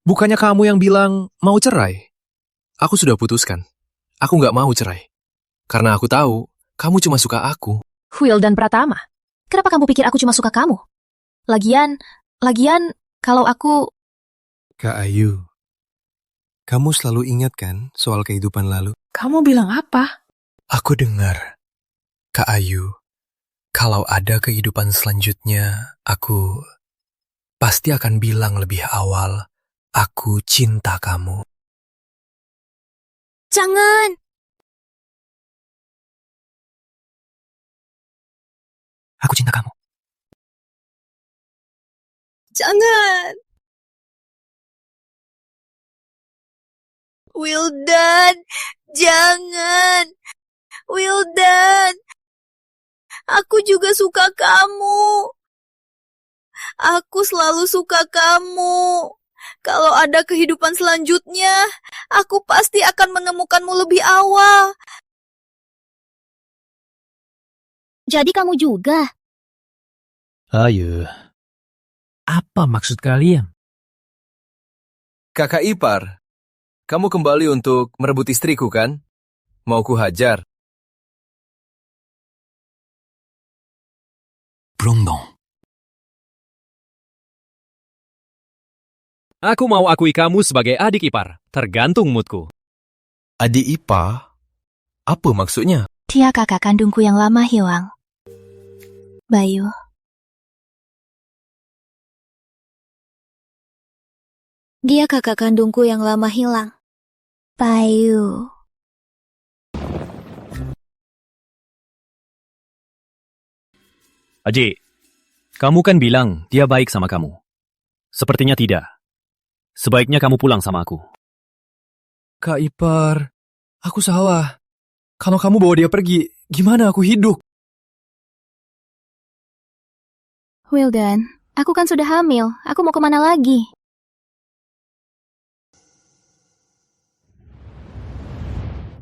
Bukannya kamu yang bilang mau cerai? Aku sudah putuskan. Aku nggak mau cerai. Karena aku tahu, kamu cuma suka aku. Wildan Pratama, kenapa kamu pikir aku cuma suka kamu? Lagian, kalau aku... Kak Ayu, kamu selalu ingat kan soal kehidupan lalu? Kamu bilang apa? Aku dengar, Kak Ayu, kalau ada kehidupan selanjutnya, aku pasti akan bilang lebih awal, aku cinta kamu. Jangan! Aku cinta kamu. Jangan! Wildan, jangan! Wildan! Aku juga suka kamu. Aku selalu suka kamu. Kalau ada kehidupan selanjutnya, aku pasti akan menemukanmu lebih awal. Jadi kamu juga? Ayo. Apa maksud kalian? Kakak ipar, kamu kembali untuk merebut istriku kan? Mau ku hajar? Brondong. Aku mau akui kamu sebagai adik ipar, tergantung moodku. Adik ipar? Apa maksudnya? Dia kakak kandungku yang lama hilang. Bayu. Dia kakak kandungku yang lama hilang. Bayu. Aji, kamu kan bilang dia baik sama kamu. Sepertinya tidak. Sebaiknya kamu pulang sama aku. Kak ipar, aku salah. Kalau kamu bawa dia pergi, gimana aku hidup? Wildan, aku kan sudah hamil. Aku mau kemana lagi?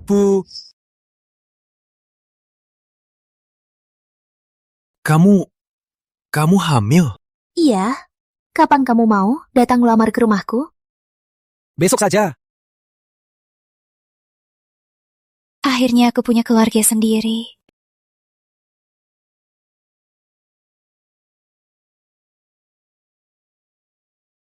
Bu, kamu hamil? Iya. Kapan kamu mau datang melamar ke rumahku? Besok saja. Akhirnya aku punya keluarga sendiri.